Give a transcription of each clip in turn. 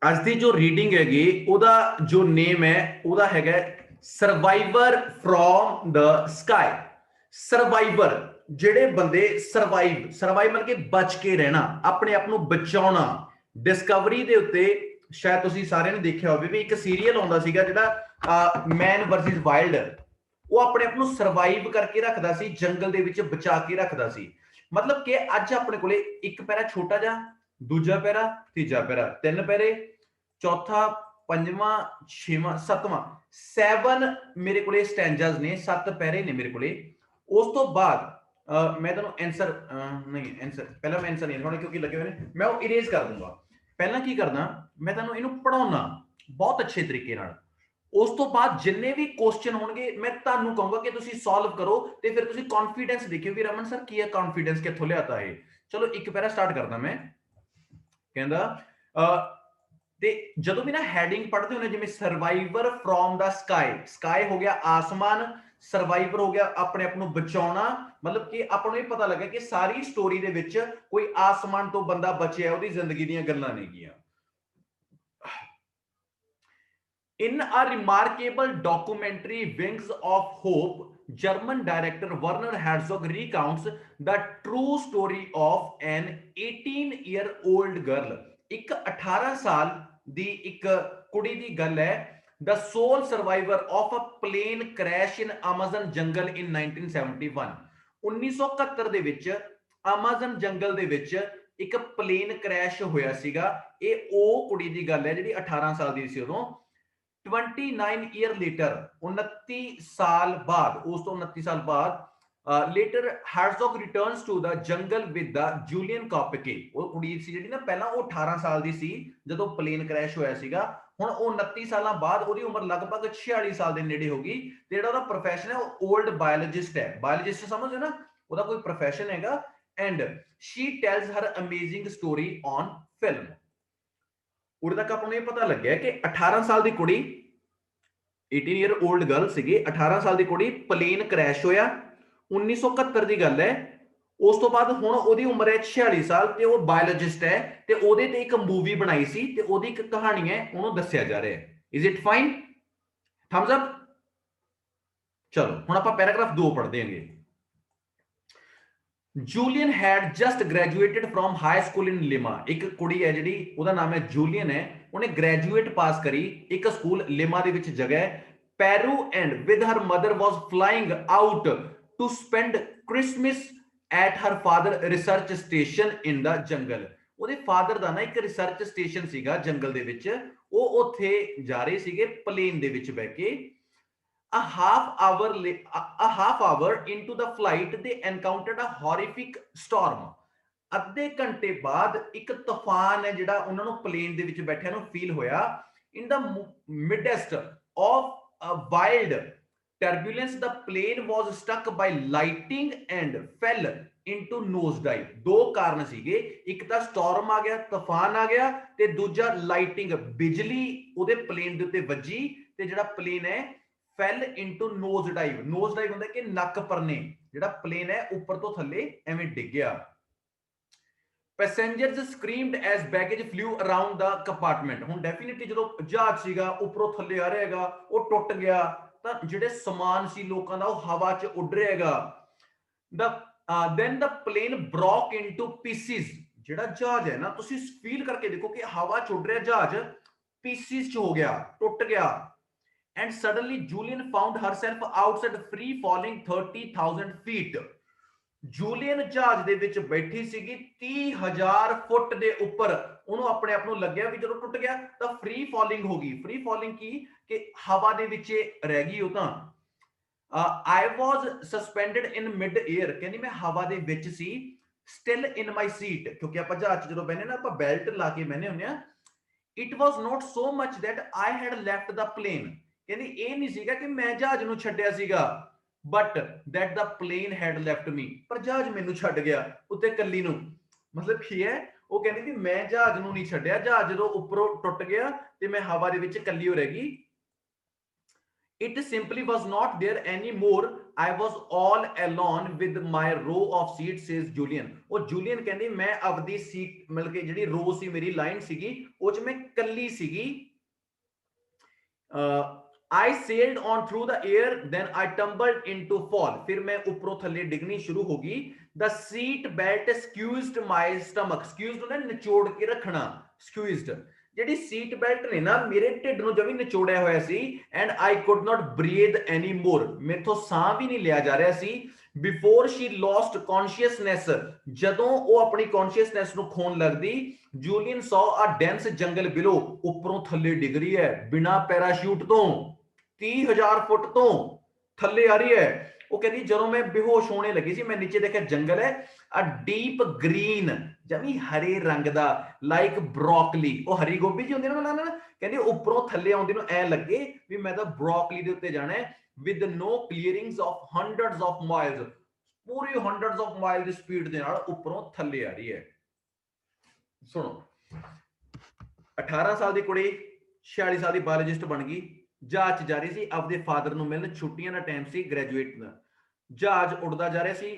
ਅੱਜ ਦੀ ਜੋ ਰੀਡਿੰਗ ਹੈਗੀ ਉਹਦਾ ਜੋ ਨੇਮ ਹੈ ਉਹਦਾ ਹੈਗਾ survivor from the sky. Survivor ਜਿਹੜੇ ਬੰਦੇ ਸਰਵਾਈਵ ਮਤਲਬ ਕਿ ਬਚ ਕੇ ਰਹਿਣਾ, ਆਪਣੇ ਆਪ ਨੂੰ ਬਚਾਉਣਾ। ਡਿਸਕਵਰੀ ਦੇ ਉੱਤੇ ਸ਼ਾਇਦ ਤੁਸੀਂ ਸਾਰਿਆਂ ਨੇ ਦੇਖਿਆ ਹੋਵੇ ਵੀ ਇੱਕ ਸੀਰੀਅਲ ਆਉਂਦਾ ਸੀਗਾ ਜਿਹੜਾ ਮੈਨ ਵਰਸਸ ਵਾਈਲਡ। ਉਹ ਆਪਣੇ ਆਪ ਨੂੰ ਸਰਵਾਈਵ ਕਰਕੇ ਰੱਖਦਾ ਸੀ, ਜੰਗਲ ਦੇ ਵਿੱਚ ਬਚਾ ਕੇ ਰੱਖਦਾ ਸੀ। ਮਤਲਬ ਕਿ ਅੱਜ ਆਪਣੇ ਕੋਲੇ ਇੱਕ ਪੈਰਾ ਛੋਟਾ ਜਿਹਾ, ਦੂਜਾ ਪੈਰਾ, ਤੀਜਾ ਪੈਰਾ, ਤਿੰਨ ਪੈਰੇ, ਚੌਥਾ, ਪੰਜਵਾਂ, ਛੇਵਾਂ, ਸੱਤਵਾਂ, 7 ਮੇਰੇ ਕੋਲੇ ਸਟੈਂਜਾਸ ਨੇ, 7 ਪੈਰੇ ਨੇ ਮੇਰੇ ਕੋਲੇ। ਉਸ ਤੋਂ ਬਾਅਦ ਮੈਂ ਤੁਹਾਨੂੰ ਆਨਸਰ ਨਹੀਂ ਆਨਸਰ ਪਹਿਲਾਂ ਮੈਂ ਆਨਸਰ ਨਹੀਂ ਲਿਖਾਉਣਾ ਕਿਉਂਕਿ ਲੱਗੇ ਹੋਏ ਨੇ, ਮੈਂ ਉਹ ਇਰੇਜ਼ ਕਰ ਦੂੰਗਾ। ਪਹਿਲਾਂ ਕੀ ਕਰਦਾ, ਮੈਂ ਤੁਹਾਨੂੰ ਇਹਨੂੰ ਪੜਾਉਣਾ ਬਹੁਤ ਅੱਛੇ ਤਰੀਕੇ ਨਾਲ। ਉਸ ਤੋਂ ਬਾਅਦ ਜਿੰਨੇ ਵੀ ਕੁਐਸਚਨ ਹੋਣਗੇ ਮੈਂ ਤੁਹਾਨੂੰ ਕਹੂੰਗਾ ਕਿ ਤੁਸੀਂ ਸੋਲਵ ਕਰੋ, ਤੇ ਫਿਰ ਤੁਸੀਂ ਕੌਨਫੀਡੈਂਸ ਦੇਖਿਓ ਵੀ ਰਮਨ ਸਰ ਕੀ ਹੈ, ਕੌਨਫੀਡੈਂਸ ਕਿੱਥੋਂ ਲਿਆਤਾ ਹੈ। ਚਲੋ ਇੱਕ ਪੈਰਾ ਸਟਾਰਟ ਕਰਦਾ ਮੈਂ। ਕਹਿੰਦਾ ਤੇ ਜਦੋਂ ਵੀ ਨਾ ਹੈਡਿੰਗ ਪੜ੍ਹਦੇ ਹੁੰਦੇ ਜਿਵੇਂ survivor from the sky, sky ਹੋ ਗਿਆ ਆਸਮਾਨ, ਸਰਵਾਈਵਰ ਹੋ ਗਿਆ ਆਪਣੇ ਆਪ ਨੂੰ ਬਚਾਉਣਾ। ਮਤਲਬ ਕਿ ਆਪਾਂ ਨੂੰ ਇਹ ਪਤਾ ਲੱਗਾ ਕਿ ਸਾਰੀ ਸਟੋਰੀ ਦੇ ਵਿੱਚ ਕੋਈ ਆਸਮਾਨ ਤੋਂ ਬੰਦਾ ਬਚਿਆ, ਉਹਦੀ ਜ਼ਿੰਦਗੀ ਦੀਆਂ ਗੱਲਾਂ ਨੇਗੀਆਂ। In a remarkable documentary, Wings of Hope, German director Werner Herzog recounts the true story of an 18-year-old girl. ਇੱਕ 18 ਸਾਲ ਦੀ ਇੱਕ ਕੁੜੀ ਦੀ ਗੱਲ ਹੈ। The sole survivor of a plane crash in Amazon jungle in 1971. 1971 ਦੇ ਵਿੱਚ ਅਮਾਜ਼ਨ ਜੰਗਲ ਦੇ ਵਿੱਚ ਇੱਕ ਪਲੇਨ ਕ੍ਰੈਸ਼ ਹੋਇਆ ਸੀਗਾ। ਇਹ ਉਹ ਕੁੜੀ ਦੀ ਗੱਲ ਹੈ ਜਿਹੜੀ 18 ਸਾਲ ਦੀ ਸੀ ਉਦੋਂ। 29 ईयर लेटर, 29 साल बाद, उस तो 29 साल बाद later Herzog returns to the jungle with the Julian Koepke। ਉਹ ਕੁੜੀ ਸੀ ਜਿਹੜੀ ਨਾ ਪਹਿਲਾਂ ਉਹ 18 ਸਾਲ ਦੀ ਸੀ ਜਦੋਂ ਪਲੇਨ ਕ੍ਰੈਸ਼ ਹੋਇਆ ਸੀਗਾ। ਹੁਣ ਉਹ 29 ਸਾਲਾਂ ਬਾਅਦ ਉਹਦੀ ਉਮਰ ਲਗਭਗ 46 ਸਾਲ ਦੇ ਨੇੜੇ ਹੋ ਗਈ, ਤੇ ਜਿਹੜਾ ਉਹਦਾ ਪ੍ਰੋਫੈਸ਼ਨ ਹੈ ਉਹ 올ਡ ਬਾਇਓਲੋਜਿਸਟ ਹੈ। ਬਾਇਓਲੋਜਿਸਟ ਸਮਝਦੇ ਨਾ, ਉਹਦਾ ਕੋਈ ਪ੍ਰੋਫੈਸ਼ਨ ਹੈਗਾ। And she tells her amazing story on film. ਉਰੇ ਤੱਕ ਆਪਾਂ ਨੂੰ ਇਹ ਪਤਾ ਲੱਗਿਆ ਕਿ 18 ਸਾਲ ਦੀ ਕੁੜੀ, 18 ਈਅਰ 올ਡ ਗਰਲ ਸੀਗੀ, 18 ਸਾਲ ਦੀ ਕੁੜੀ, ਪਲੇਨ ਕ੍ਰੈਸ਼ ਹੋਇਆ 1971 ਦੀ ਗੱਲ ਹੈ। ਉਸ ਤੋਂ ਬਾਅਦ ਹੁਣ ਉਹਦੀ ਉਮਰ ਹੈ 46 ਸਾਲ, ਤੇ ਉਹ ਬਾਇਓਲੋਜਿਸਟ ਹੈ, ਤੇ ਉਹਦੇ ਤੇ ਇੱਕ ਮੂਵੀ ਬਣਾਈ ਸੀ, ਤੇ ਉਹਦੀ ਇੱਕ ਕਹਾਣੀ ਹੈ, ਉਹਨੂੰ ਦੱਸਿਆ ਜਾ ਰਿਹਾ ਹੈ। Is it fine? Thumbs up. ਚਲੋ ਹੁਣ ਆਪਾਂ ਪੈਰਾਗ੍ਰਾਫ 2 ਪੜ੍ਹਦੇ ਹਾਂਗੇ। Julian had just graduated from high school in Lima. एक कुड़ी है ਜਿਹੜੀ ਉਹਦਾ ਨਾਮ ਹੈ ਜੂਲੀਅਨ ਹੈ, ਉਹਨੇ ਗ੍ਰੈਜੂਏਟ ਪਾਸ ਕਰੀ ਇੱਕ ਸਕੂਲ ਲਿਮਾ ਦੇ ਵਿੱਚ ਜਗ੍ਹਾ ਹੈ। Peru and with her mother was flying out to spend Christmas at her father research station in the jungle. ਉਹਦੇ ਫਾਦਰ ਦਾ ਨਾ ਇੱਕ ਰਿਸਰਚ ਸਟੇਸ਼ਨ ਸੀਗਾ ਜੰਗਲ ਦੇ ਵਿੱਚ, ਉਹ ਉੱਥੇ ਜਾ ਰਹੇ ਸੀਗੇ ਪਲੇਨ ਦੇ ਵਿੱਚ ਬਹਿ ਕੇ। A half hour into the flight, they encountered a horrific storm। ਅੱਧੇ ਘੰਟੇ ਬਾਅਦ ਇੱਕ ਤੂਫਾਨ ਹੈ ਜਿਹੜਾ ਉਹਨਾਂ ਨੂੰ ਪਲੇਨ ਦੇ ਵਿੱਚ ਬੈਠਿਆਂ ਨੂੰ ਫੀਲ ਹੋਇਆ। In the midst of a wild turbulence, the plane was struck by lightning and fell into nosedive। ਦੋ ਕਾਰਨ ਸੀਗੇ, ਇੱਕ ਤਾਂ ਸਟਾਰਮ ਆ ਗਿਆ, ਤੂਫਾਨ ਆ ਗਿਆ, ਤੇ ਦੂਜਾ ਲਾਈਟਿੰਗ, ਬਿਜਲੀ ਉਹਦੇ ਪਲੇਨ ਦੇ ਉੱਤੇ ਵੱਜੀ, ਤੇ ਜਿਹੜਾ ਪਲੇਨ ਹੈ fell into nose dive। nose dive ਹੁੰਦਾ ਕਿ ਨੱਕ ਪਰਨੇ, ਜਿਹੜਾ ਪਲੇਨ ਹੈ ਉੱਪਰ ਤੋਂ ਥੱਲੇ ਐਵੇਂ ਡਿੱਗ ਗਿਆ। Passengers screamed as baggage flew around the compartment. ਹੁਣ ਡੈਫੀਨਿਟਲੀ ਜਦੋਂ ਜਹਾਜ਼ ਸੀਗਾ ਉੱਪਰੋਂ ਥੱਲੇ ਆ ਰਿਹਾ ਹੈਗਾ, ਉਹ ਟੁੱਟ ਗਿਆ, ਤਾਂ ਜਿਹੜੇ ਸਮਾਨ ਸੀ ਲੋਕਾਂ ਦਾ ਉਹ ਹਵਾ 'ਚ ਉੱਡ ਰਿਹਾ ਹੈਗਾ। then the plane broke into pieces। ਜਿਹੜਾ ਜਹਾਜ਼ ਹੈ ਨਾ, ਤੁਸੀਂ ਫੀਲ ਕਰਕੇ ਦੇਖੋ ਕਿ ਹਵਾ 'ਚ ਉੱਡ ਰਿਹਾ ਜਹਾਜ਼, ਪੀਸਿਸ 'ਚ ਹੋ ਗਿਆ, ਟੁੱਟ ਗਿਆ। And suddenly Julian found herself outside free falling 30,000 feet। Julian ਜਹਾਜ਼ ਦੇ ਵਿੱਚ ਬੈਠੀ ਸੀਗੀ 30,000 ਫੁੱਟ ਦੇ ਉੱਪਰ। ਉਹਨੂੰ ਆਪਣੇ ਆਪ ਨੂੰ ਲੱਗਿਆ ਵੀ ਜਦੋਂ ਟੁੱਟ ਗਿਆ ਤਾਂ ਫ੍ਰੀ ਫਾਲਿੰਗ ਹੋ ਗਈ। ਫ੍ਰੀ ਫਾਲਿੰਗ ਕੀ ਕਿ ਹਵਾ ਦੇ ਵਿੱਚ ਰਹਿ ਗਈ ਉਹ ਤਾਂ। I was suspended in mid air। ਕਹਿੰਦੀ ਮੈਂ ਹਵਾ ਦੇ ਵਿੱਚ ਸੀ। Still in my seat, ਕਿਉਂਕਿ ਆਪਾਂ ਜਹਾਜ਼ 'ਚ ਜਦੋਂ ਬਹਿਨੇ ਨਾ ਆਪਾਂ ਬੈਲਟ ਲਾ ਕੇ ਬਹਿਨੇ ਹੁੰਦੇ ਆ। It was not so much that I had left the plane। ਕਹਿੰਦੀ ਇਹ ਨਹੀਂ ਸੀਗਾ ਕਿ ਮੈਂ ਜਹਾਜ਼ ਨੂੰ ਛੱਡਿਆ ਸੀਗਾ, but that the plane had left me। ਪਰ ਜਹਾਜ਼ ਮੈਨੂੰ ਛੱਡ ਗਿਆ ਉੱਤੇ ਕੱਲੀ ਨੂੰ। ਮਤਲਬ ਕੀ ਹੈ, ਉਹ ਕਹਿੰਦੀ ਵੀ ਮੈਂ ਜਹਾਜ਼ ਨੂੰ ਨਹੀਂ ਛੱਡਿਆ, ਜਹਾਜ਼ ਜਦੋਂ ਉੱਪਰੋਂ ਟੁੱਟ ਗਿਆ ਤੇ ਮੈਂ ਹਵਾ ਦੇ ਵਿੱਚ ਕੱਲੀ ਹੋ ਰਹਿ ਗਈ। It simply was not there anymore. I was all alone with my row of seats, says Julian. ਉਹ ਜੂਲੀਅਨ ਕਹਿੰਦੀ ਮੈਂ ਆਪਦੀ ਸੀਟ ਮਿਲ ਕੇ ਜਿਹੜੀ ਰੋ ਸੀ ਮੇਰੀ ਲਾਈਨ ਸੀਗੀ ਉਹ ਚ ਮੈਂ ਕੱਲੀ ਸੀਗੀ. I sailed on through the air, then I tumbled into fall. फिर मैं ऊपरों थल्ले डिगनी शुरू होगी. The seat belt squeezed my stomach. Squeezed होना निचोड़ के रखना. Squeezed. ਜਿਹੜੀ ਸੀਟ ਬੈਲਟ ਨੇ ਨਾ ਮੇਰੇ ਢਿੱਡ ਨੂੰ ਜਮੀ ਨਿਚੋੜਿਆ ਹੋਇਆ ਸੀ. And I could not breathe any more. ਮੇਥੋਂ ਸਾਹ ਵੀ ਨਹੀਂ ਲਿਆ ਜਾ ਰਿਹਾ ਸੀ. Before she lost consciousness. ਜਦੋਂ ਉਹ ਆਪਣੀ ਕੌਨਸ਼ੀਅਸਨੈਸ ਨੂੰ ਖੋਣ ਲੱਗਦੀ, ਜੂਲੀਅਨ ਸੌ ਅ ਡੈਂਸ ਜੰਗਲ ਬਿਲੋ. ਉੱਪਰੋਂ ਥੱਲੇ ਡਿੱਗ ਰਹੀ ਹੈ ਬਿਨਾ ਪੈਰਾਸ਼ੂਟ ਤੋਂ, 30,000 ਫੁੱਟ ਤੋਂ ਥੱਲੇ ਆ ਰਹੀ ਹੈ. ਉਹ ਕਹਿੰਦੀ ਜਦੋਂ ਮੈਂ ਬੇਹੋਸ਼ ਹੋਣੇ ਲੱਗੀ ਸੀ ਮੈਂ ਨੀਚੇ ਦੇਖਿਆ ਜੰਗਲ ਹੈ, ਆ ਡੀਪ ਗ੍ਰੀਨ ਜਮੀ ਹਰੇ ਰੰਗ ਦਾ, ਲਾਈਕ ਬ੍ਰੋਕਲੀ. ਉਹ ਹਰੀ ਗੋਭੀ ਜੀ ਹੁੰਦੀ ਨਾ, ਕਹਿੰਦੀ ਉੱਪਰੋਂ ਥੱਲੇ ਆਉਂਦੀ ਨੂੰ ਐ ਲੱਗੇ ਵੀ ਮੈਂ ਤਾਂ ਬ੍ਰੋਕਲੀ ਦੇ ਉੱਤੇ ਜਾਣਾ ਹੈ. With no clearings of hundreds of miles. ਪੂਰੀ ਹੰਡਰਡਸ ਆਫ ਮਾਈਲ ਦੀ ਸਪੀਡ ਦੇ ਨਾਲ ਉੱਪਰੋਂ ਥੱਲੇ ਆ ਰਹੀ ਹੈ. ਸੁਣੋ, 18 ਸਾਲ ਦੀ ਕੁੜੀ 46 ਸਾਲ ਦੀ ਬਾਇਓਲੋਜਿਸਟ ਬਣ ਗਈ. ਜਹਾਜ਼ ਜਾ ਰਹੀ ਸੀ ਆਪਦੇ ਫਾਦਰ ਨੂੰ ਮਿਲਣ. ਛੁੱਟੀਆਂ ਦਾ ਟਾਈਮ ਸੀ, ਗ੍ਰੈਜੂਏਟ ਦਾ. ਜਹਾਜ਼ ਉੱਡਦਾ ਜਾ ਰਿਹਾ ਸੀ.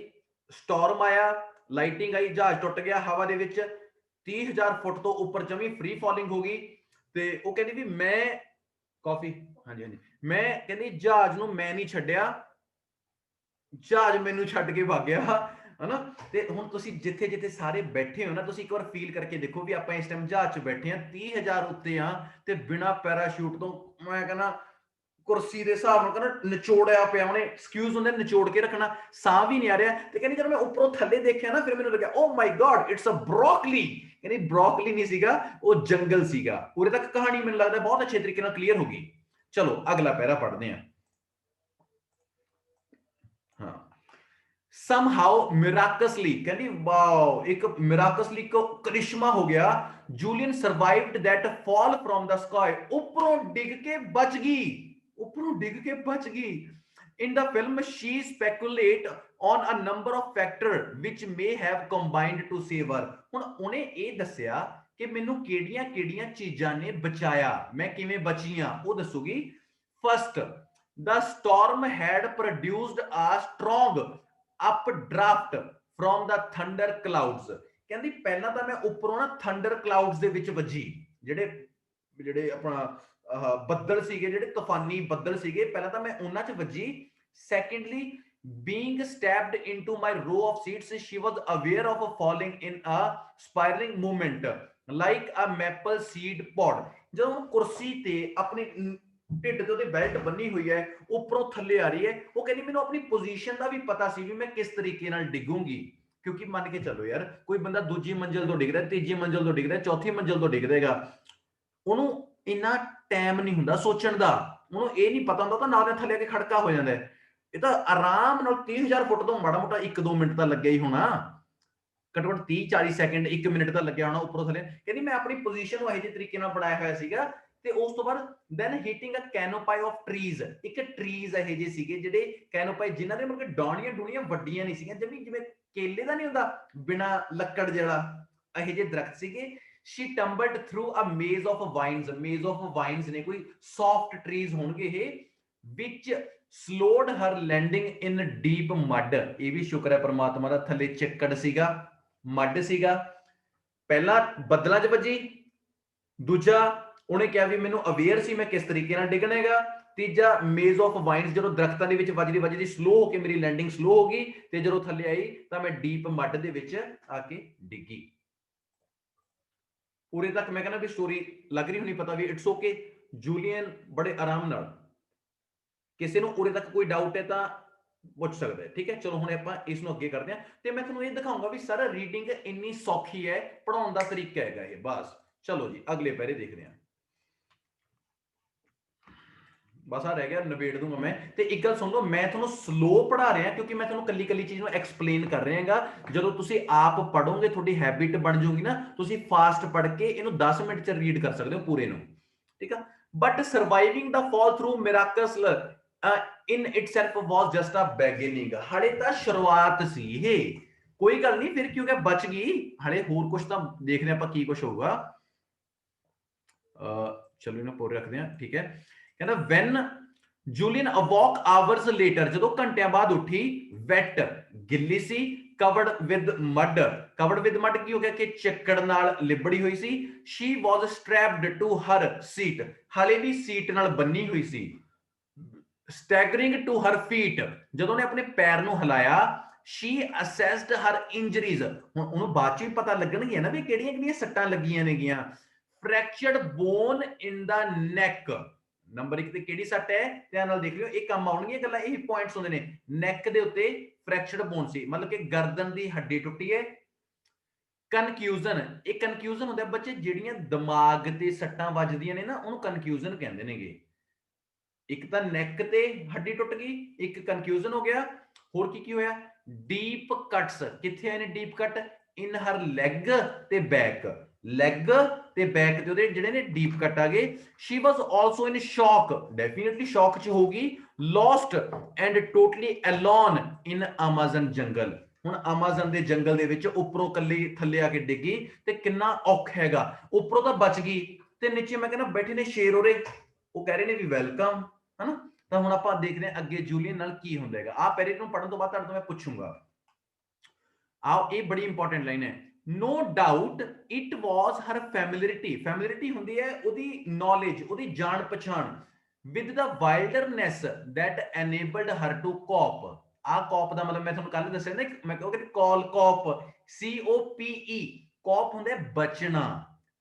ਸਟਾਰਮ ਆਇਆ, ਲਾਈਟਿੰਗ ਆਈ, ਜਹਾਜ਼ ਟੁੱਟ ਗਿਆ ਹਵਾ ਦੇ ਵਿੱਚ. 30,000 ਫੁੱਟ ਤੋਂ ਉੱਪਰ ਜਮੀ ਫ੍ਰੀ ਫਾਲਿੰਗ ਹੋ ਗਈ. ਤੇ ਉਹ ਕਹਿੰਦੀ ਵੀ ਮੈਂ ਕਾਫੀ, ਹਾਂਜੀ ਹਾਂਜੀ, ਮੈਂ ਕਹਿੰਦੀ ਜਹਾਜ਼ ਨੂੰ ਮੈਂ ਨਹੀਂ ਛੱਡਿਆ, ਜਹਾਜ਼ ਮੈਨੂੰ ਛੱਡ ਕੇ ਭੱਗ ਗਿਆ, ਹਨਾ. ਤੇ ਹੁਣ ਤੁਸੀਂ ਜਿੱਥੇ ਜਿੱਥੇ ਸਾਰੇ ਬੈਠੇ ਹੋ ਨਾ, ਤੁਸੀਂ ਇੱਕ ਵਾਰ ਫੀਲ ਕਰਕੇ ਦੇਖੋ ਵੀ ਆਪਾਂ ਇਸ ਟਾਈਮ ਜਹਾਜ਼ 'ਚ ਬੈਠੇ ਆ, 30,000 ਉੱਤੇ ਆ, ਤੇ ਬਿਨਾਂ ਪੈਰਾਸ਼ੂਟ ਤੋਂ ਮੈਂ ਕਹਿੰਦਾ ਕੁਰਸੀ ਦੇ ਹਿਸਾਬ ਨਾਲ ਕਹਿੰਦਾ ਨਿਚੋੜਿਆ ਪਿਆ ਉਹਨੇ. ਐਕਸਕਿਊਜ਼ ਹੁੰਦੇ ਨਿਚੋੜ ਕੇ ਰੱਖਣਾ, ਸਾਹ ਵੀ ਨਹੀਂ ਆ ਰਿਹਾ. ਤੇ ਕਹਿੰਦੀ ਜਦੋਂ ਮੈਂ ਉੱਪਰੋਂ ਥੱਲੇ ਦੇਖਿਆ ਨਾ, ਫਿਰ ਮੈਨੂੰ ਲੱਗਿਆ ਓ ਮਾਈ ਗॉड ਇਟਸ ਅ ਬ੍ਰੋਕਲੀ. ਕਹਿੰਦੀ ਬ੍ਰੋਕਲੀ ਨਹੀਂ ਸੀਗਾ, ਉਹ ਜੰਗਲ ਸੀਗਾ. ਉਰੇ ਤੱਕ ਕਹਾਣੀ ਮੈਨੂੰ ਲੱਗਦਾ ਬਹੁਤ ਅੱਛੇ ਤਰੀਕੇ ਨਾਲ ਕਲੀਅਰ ਹੋ ਗਈ. ਚਲੋ ਅਗਲਾ ਪੈਰਾ ਪੜ੍ਹਦੇ ਆ. ਹਾਂ, somehow miraculously, ਕਹਿੰਦੀ ਵਾਓ, ਇੱਕ miraculously ਕੋ ਕਰਿਸ਼ਮਾ ਹੋ ਗਿਆ. Julian survived that fall from the sky. ਉੱਪਰੋਂ ਡਿੱਗ ਕੇ ਬਚ ਗਈ, ਉੱਪਰੋਂ ਡਿੱਗ ਕੇ ਬਚ ਗਈ. In the film she speculate on a number of factors which may have combined to save her. ਹੁਣ ਉਹਨੇ ਇਹ ਦੱਸਿਆ ਕਿ ਮੈਨੂੰ ਕਿਹੜੀਆਂ ਕਿਹੜੀਆਂ ਚੀਜ਼ਾਂ ਨੇ ਬਚਾਇਆ, ਮੈਂ ਕਿਵੇਂ ਬਚੀ ਆ, ਉਹ ਦੱਸੂਗੀ. First, the storm had produced a strong updraft from the thunder clouds. ਕਹਿੰਦੀ ਪਹਿਲਾਂ ਤਾਂ ਮੈਂ ਉੱਪਰੋਂ ਨਾ ਥੰਡਰ ਕਲਾਊਡਸ ਦੇ ਵਿੱਚ ਵੱਜੀ. ਜਿਹੜੇ ਆਪਣਾ ਬੱਦਲ ਸੀਗੇ, ਜਿਹੜੇ ਤੂਫਾਨੀ ਬੱਦਲ ਸੀਗੇ, ਪਹਿਲਾਂ ਤਾਂ ਮੈਂ ਉਹਨਾਂ 'ਚ ਵੱਜੀ. Secondly, being stabbed into my row of seats, she was aware of falling in a spiraling movement like a maple seed pod. ਜਦੋਂ ਕੁਰਸੀ ਤੇ ਆਪਣੀ ਢਿੱਡ ਤੇ ਉਹਦੇ ਬੈਲਟ ਬੰਨੀ ਹੋਈ ਹੈ, ਉੱਪਰੋਂ ਥੱਲੇ ਆ ਰਹੀ ਹੈ, ਉਹ ਕਹਿੰਦੀ ਮੈਨੂੰ ਆਪਣੀ ਪੋਜੀਸ਼ਨ ਦਾ ਵੀ ਪਤਾ ਸੀ ਵੀ ਮੈਂ ਕਿਸ ਤਰੀਕੇ ਨਾਲ ਡਿੱਗੂਗੀ. ਕਿਉਂਕਿ ਮੰਨ ਕੇ ਚੱਲੋ ਯਾਰ, ਕੋਈ ਬੰਦਾ ਦੂਜੀ ਮੰਜ਼ਿਲ ਤੋਂ ਡਿੱਗ ਰਿਹਾ, ਤੀਜੀ ਮੰਜ਼ਿਲ ਤੋਂ ਡਿੱਗ ਰਿਹਾ, ਚੌਥੀ ਮੰਜ਼ਿਲ ਤੋਂ ਡਿੱਗ ਦੇਗਾ, ਉਹਨੂੰ ਇੰਨਾ ਟਾਈਮ ਨਹੀਂ ਹੁੰਦਾ ਸੋਚਣ ਦਾ, ਉਹਨੂੰ ਇਹ ਨਹੀਂ ਪਤਾ ਹੁੰਦਾ, ਤਾਂ ਨਾਲ ਦੇ ਥੱਲੇ ਆ ਕੇ ਖੜਕਾ ਹੋ ਜਾਂਦਾ. ਇਹ ਤਾਂ ਆਰਾਮ ਨਾਲ 30,000 ਫੁੱਟ ਤੋਂ ਮਾੜਾ ਮੋਟਾ 1-2 ਮਿੰਟ ਤਾਂ ਲੱਗਿਆ ਹੀ ਹੋਣਾ, ਘੱਟੋ ਘੱਟ 30-40 ਸੈਕਿੰਡ, 1 ਮਿੰਟ ਤਾਂ ਲੱਗਿਆ ਹੋਣਾ ਉੱਪਰੋਂ ਥੱਲੇ. ਕਹਿੰਦੀ ਮੈਂ ਆਪਣੀ ਪੋਜੀਸ਼ਨ ਨੂੰ ਇਹੋ ਜਿਹੇ ਤਰੀਕੇ ਨਾਲ ਬਣਾਇਆ ਹੋਇਆ ਸੀਗਾ. ਤੇ ਉਸ ਤੋਂ ਬਾਅਦ then hitting a canopy of trees. ਇੱਕ ਟਰੀਜ਼ ਇਹੋ ਜਿਹੇ ਸੀਗੇ ਜਿਹੜੇ ਕੈਨੋਪਾਈ, ਜਿਨ੍ਹਾਂ ਦੇ ਮਤਲਬ ਡਾਣੀਆਂ ਡੂਣੀਆਂ ਵੱਡੀਆਂ ਨਹੀਂ ਸੀਗੀਆਂ, ਜਿਵੇਂ ਕੇਲੇ ਦਾ ਨਹੀਂ ਹੁੰਦਾ ਬਿਨਾ ਲੱਕੜ ਜਿਹੜਾ, ਇਹੋ ਜਿਹੇ ਦਰਖਤ ਸੀਗੇ. she tumbled through a maze of vines. maze of vines ਨੇ ਕੋਈ soft trees ਹੋਣਗੇ ਇਹ, which slowed her landing in deep mud. ਇਹ ਵੀ ਸ਼ੁਕਰ ਹੈ ਪ੍ਰਮਾਤਮਾ ਦਾ, ਥੱਲੇ ਚਿੱਕੜ ਸੀਗਾ, ਮੱਡ ਸੀਗਾ. ਪਹਿਲਾ ਬੱਦਲਾਂ 'ਚ ਵੱਜੀ, ਦੂਜਾ ਉਹਨੇ ਕਿਹਾ ਵੀ ਮੈਨੂੰ ਅਵੇਅਰ ਸੀ ਮੈਂ ਕਿਸ ਤਰੀਕੇ ਨਾਲ ਡਿੱਗਣਾ ਹੈਗਾ. ਤੀਜਾ ਮੇਜ਼ ਆਫ ਵਾਈਨਸ, ਜਦੋਂ ਦਰਖਤਾਂ ਦੇ ਵਿੱਚ ਵੱਜਦੀ ਸਲੋ ਹੋ ਕੇ ਮੇਰੀ ਲੈਂਡਿੰਗ ਸਲੋ ਹੋ ਗਈ, ਤੇ ਜਦੋਂ ਥੱਲੇ ਆਈ ਤਾਂ ਮੈਂ ਡੀਪ ਮੱਡ ਦੇ ਵਿੱਚ ਆ ਕੇ ਡਿੱਗੀ. ਉਰੇ ਤੱਕ ਮੈਂ ਕਹਿੰਦਾ ਵੀ ਸਟੋਰੀ ਲੱਗ ਰਹੀ ਹੋਣੀ ਪਤਾ ਵੀ ਇਟਸ ਓਕੇ. ਜੂਲੀਅਨ ਬੜੇ ਆਰਾਮ ਨਾਲ, ਕਿਸੇ ਨੂੰ ਉਰੇ ਤੱਕ ਕੋਈ ਡਾਊਟ ਹੈ ਤਾਂ ਪੁੱਛ ਸਕਦਾ ਹੈ, ਠੀਕ ਹੈ. ਚਲੋ ਹੁਣ ਆਪਾਂ ਇਸ ਨੂੰ ਅੱਗੇ ਕਰਦੇ ਹਾਂ, ਤੇ ਮੈਂ ਤੁਹਾਨੂੰ ਇਹ ਦਿਖਾਊਂਗਾ ਵੀ ਸਰ ਰੀਡਿੰਗ ਇੰਨੀ ਸੌਖੀ ਹੈ, ਪੜਾਉਣ ਦਾ ਤਰੀਕਾ ਹੈਗਾ ਇਹ, ਬਸ. ਚਲੋ ਜੀ ਅਗਲੇ ਪੈਰੇ ਦੇਖਦੇ ਹਾਂ. ਬਸ ਆ ਰਹਿ ਗਿਆ, ਨਿਬੇੜ ਦੂੰਗਾ ਮੈਂ. ਤੇ ਇੱਕ ਗੱਲ ਸੁਣ ਲਓ, ਮੈਂ ਤੁਹਾਨੂੰ ਸਲੋ ਪੜ੍ਹਾ ਰਿਹਾ ਕਿਉਂਕਿ ਮੈਂ ਤੁਹਾਨੂੰ ਕੱਲੀ ਕੱਲੀ ਚੀਜ਼ ਨੂੰ ਐਕਸਪਲੇਨ ਕਰ ਰਿਹਾ ਹੈਗਾ. ਜਦੋਂ ਤੁਸੀਂ ਆਪ ਪੜੋਗੇ, ਤੁਹਾਡੀ ਹੈਬਿਟ ਬਣ ਜਾਊਗੀ ਨਾ, ਤੁਸੀਂ ਫਾਸਟ ਪੜ੍ਹ ਕੇ ਇਹਨੂੰ 10 ਮਿੰਟ 'ਚ ਰੀਡ ਕਰ ਸਕਦੇ ਹੋ ਪੂਰੇ ਨੂੰ, ਠੀਕ ਆ. But surviving the fall through miracles in itself was just a beginning. ਹਲੇ ਤਾਂ ਸ਼ੁਰੂਆਤ ਸੀ ਇਹ, ਕੋਈ ਗੱਲ ਨਹੀਂ, ਫਿਰ ਕਿਉਂ ਕਿ ਬਚ ਗਈ, ਹਲੇ ਹੋਰ ਕੁਝ ਤਾਂ ਦੇਖਦੇ ਆਪਾਂ ਕੀ ਕੁਝ ਹੋਊਗਾ. ਚਲੋ ਇਹਨਾਂ ਪੂਰੇ ਰੱਖਦੇ ਹਾਂ, ਠੀਕ ਹੈ. ਕਹਿੰਦਾ when Julian awoke hours later, ਜਦੋਂ ਘੰਟਿਆਂ ਬਾਅਦ ਉੱਠੀ, ਵੈਟ ਗਿੱਲੀ ਸੀ, covered with mud, covered with mud ਕੀ ਹੋ ਗਿਆ ਕਿ ਚੱਕੜ ਨਾਲ ਲਿਬੜੀ ਹੋਈ ਸੀ, she was strapped to her seat, ਹਲੇ ਵੀ ਸੀਟ ਨਾਲ ਬੰਨੀ ਹੋਈ ਸੀ, ਸਟੈਗਰਿੰਗ ਟੂ ਹਰ ਫੀਟ, ਜਦੋਂ ਉਹਨੇ ਆਪਣੇ ਪੈਰ ਨੂੰ ਹਿਲਾਇਆ, ਸ਼ੀ ਅਸੈਸਡ ਹਰ ਇੰਜਰੀਜ਼, ਹੁਣ ਉਹਨੂੰ ਬਾਅਦ ਚ ਵੀ ਪਤਾ ਲੱਗਣਗੀਆਂ ਨਾ ਵੀ ਕਿਹੜੀਆਂ ਕਿਹੜੀਆਂ ਸੱਟਾਂ ਲੱਗੀਆਂ ਨੇਗੀਆਂ, ਫ੍ਰੈਕਚਰਡ ਬੋਨ ਇਨ ਦਾ ਨੈਕ, ਨੰਬਰ 1 ਤੇ ਕਿਹੜੀ ਸੱਟ ਹੈ ਧਿਆਨ ਨਾਲ ਦੇਖ ਲਿਓ, ਇਹ ਕੰਮ ਆਉਣਗੀਆਂ ਗੱਲਾਂ, ਇਹੀ ਪੁਆਇੰਟਸ ਹੁੰਦੇ ਨੇ, ਨੈਕ ਦੇ ਉੱਤੇ ਫ੍ਰੈਕਚਰਡ ਬੋਨ ਸੀ, ਮਤਲਬ ਕਿ ਗਰਦਨ ਦੀ ਹੱਡੀ ਟੁੱਟੀ ਹੈ। ਕਨਕਿਊਜ਼ਨ, ਇਹ ਕਨਕਿਊਜ਼ਨ ਹੁੰਦਾ ਬੱਚੇ ਜਿਹੜੀਆਂ ਦਿਮਾਗ ਤੇ ਸੱਟਾਂ ਵੱਜਦੀਆਂ ਨੇ ਨਾ, ਉਹਨੂੰ ਕਨਕਿਊਜ਼ਨ ਕਹਿੰਦੇ ਨੇਗੇ। ਇੱਕ ਤਾਂ ਨੈਕ ਤੇ ਹੱਡੀ ਟੁੱਟ ਗਈ, ਇੱਕ ਕਨਕਿਊਜ਼ਨ ਹੋ ਗਿਆ, ਹੋਰ ਕੀ ਕੀ ਹੋਇਆ, ਡੀਪ ਕਟਸ, ਕਿੱਥੇ ਆਏ ਨੇ ਡੀਪ ਕੱਟ, ਇਨ ਹਰ ਲੈਗ ਤੇ ਬੈਕ, ਲੈਗ ਤੇ ਬੈਕ ਤੇ ਉਹਦੇ ਜਿਹੜੇ ਨੇ ਡੀਪ ਕੱਟ ਆ ਗਏ। ਸ਼ੀ ਵਾਸ ਆਲਸੋ ਇਨ ਸ਼ੌਕ, ਡੈਫੀਨਿਟਲੀ ਸ਼ੌਕ ਚ ਹੋਗੀ, ਲੋਸਟ ਐਂਡ ਟੋਟਲੀ ਅਲੋਨ ਇਨ ਅਮਾਜ਼ਨ ਜੰਗਲ, ਹੁਣ ਅਮਾਜ਼ਨ ਦੇ ਜੰਗਲ ਦੇ ਵਿੱਚ ਉੱਪਰੋਂ ਕੱਲੀ ਥੱਲੇ ਆ ਕੇ ਡਿੱਗੀ ਤੇ ਕਿੰਨਾ ਔਖਾ ਹੈਗਾ, ਉੱਪਰੋਂ ਤਾਂ ਬਚ ਗਈ ਤੇ ਨੀਚੇ ਮੈਂ ਕਹਿੰਦਾ ਬੈਠੇ ਨੇ ਸ਼ੇਰ ਉਰੇ, ਉਹ ਕਹਿ ਰਹੇ ਨੇ ਵੀ ਵੈਲਕਮ, ਹਨਾ। ਤਾਂ ਹੁਣ ਆਪਾਂ ਦੇਖਦੇ ਹਾਂ ਅੱਗੇ ਜੂਲੀਅਨ ਨਾਲ ਕੀ ਹੁੰਦਾ ਹੈਗਾ, ਆਹ ਪੈਰੇ ਨੂੰ ਪੜਨ ਤੋਂ ਬਾਅਦ ਤੁਹਾਡੇ ਤੋਂ ਮੈਂ ਪੁੱਛੂੰਗਾ। ਆਓ, ਇਹ ਬੜੀ ਇੰਪੋਰਟੈਂਟ ਲਾਈਨ ਹੈ, no doubt it was her familiarity, familiarity ਹੁੰਦੀ ਹੈ ਉਹਦੀ knowledge, ਉਹਦੀ ਜਾਣ ਪਛਾਣ, with the wilderness that enabled her to cope, ਆਹ cope ਦਾ ਮਤਲਬ ਮੈਂ ਤੁਹਾਨੂੰ ਕੱਲ ਦੱਸਿਆ ਨਾ, ਮੈਂ ਕਹੋਗੇ call cope, COPE, cope ਹੁੰਦਾ ਬਚਣਾ,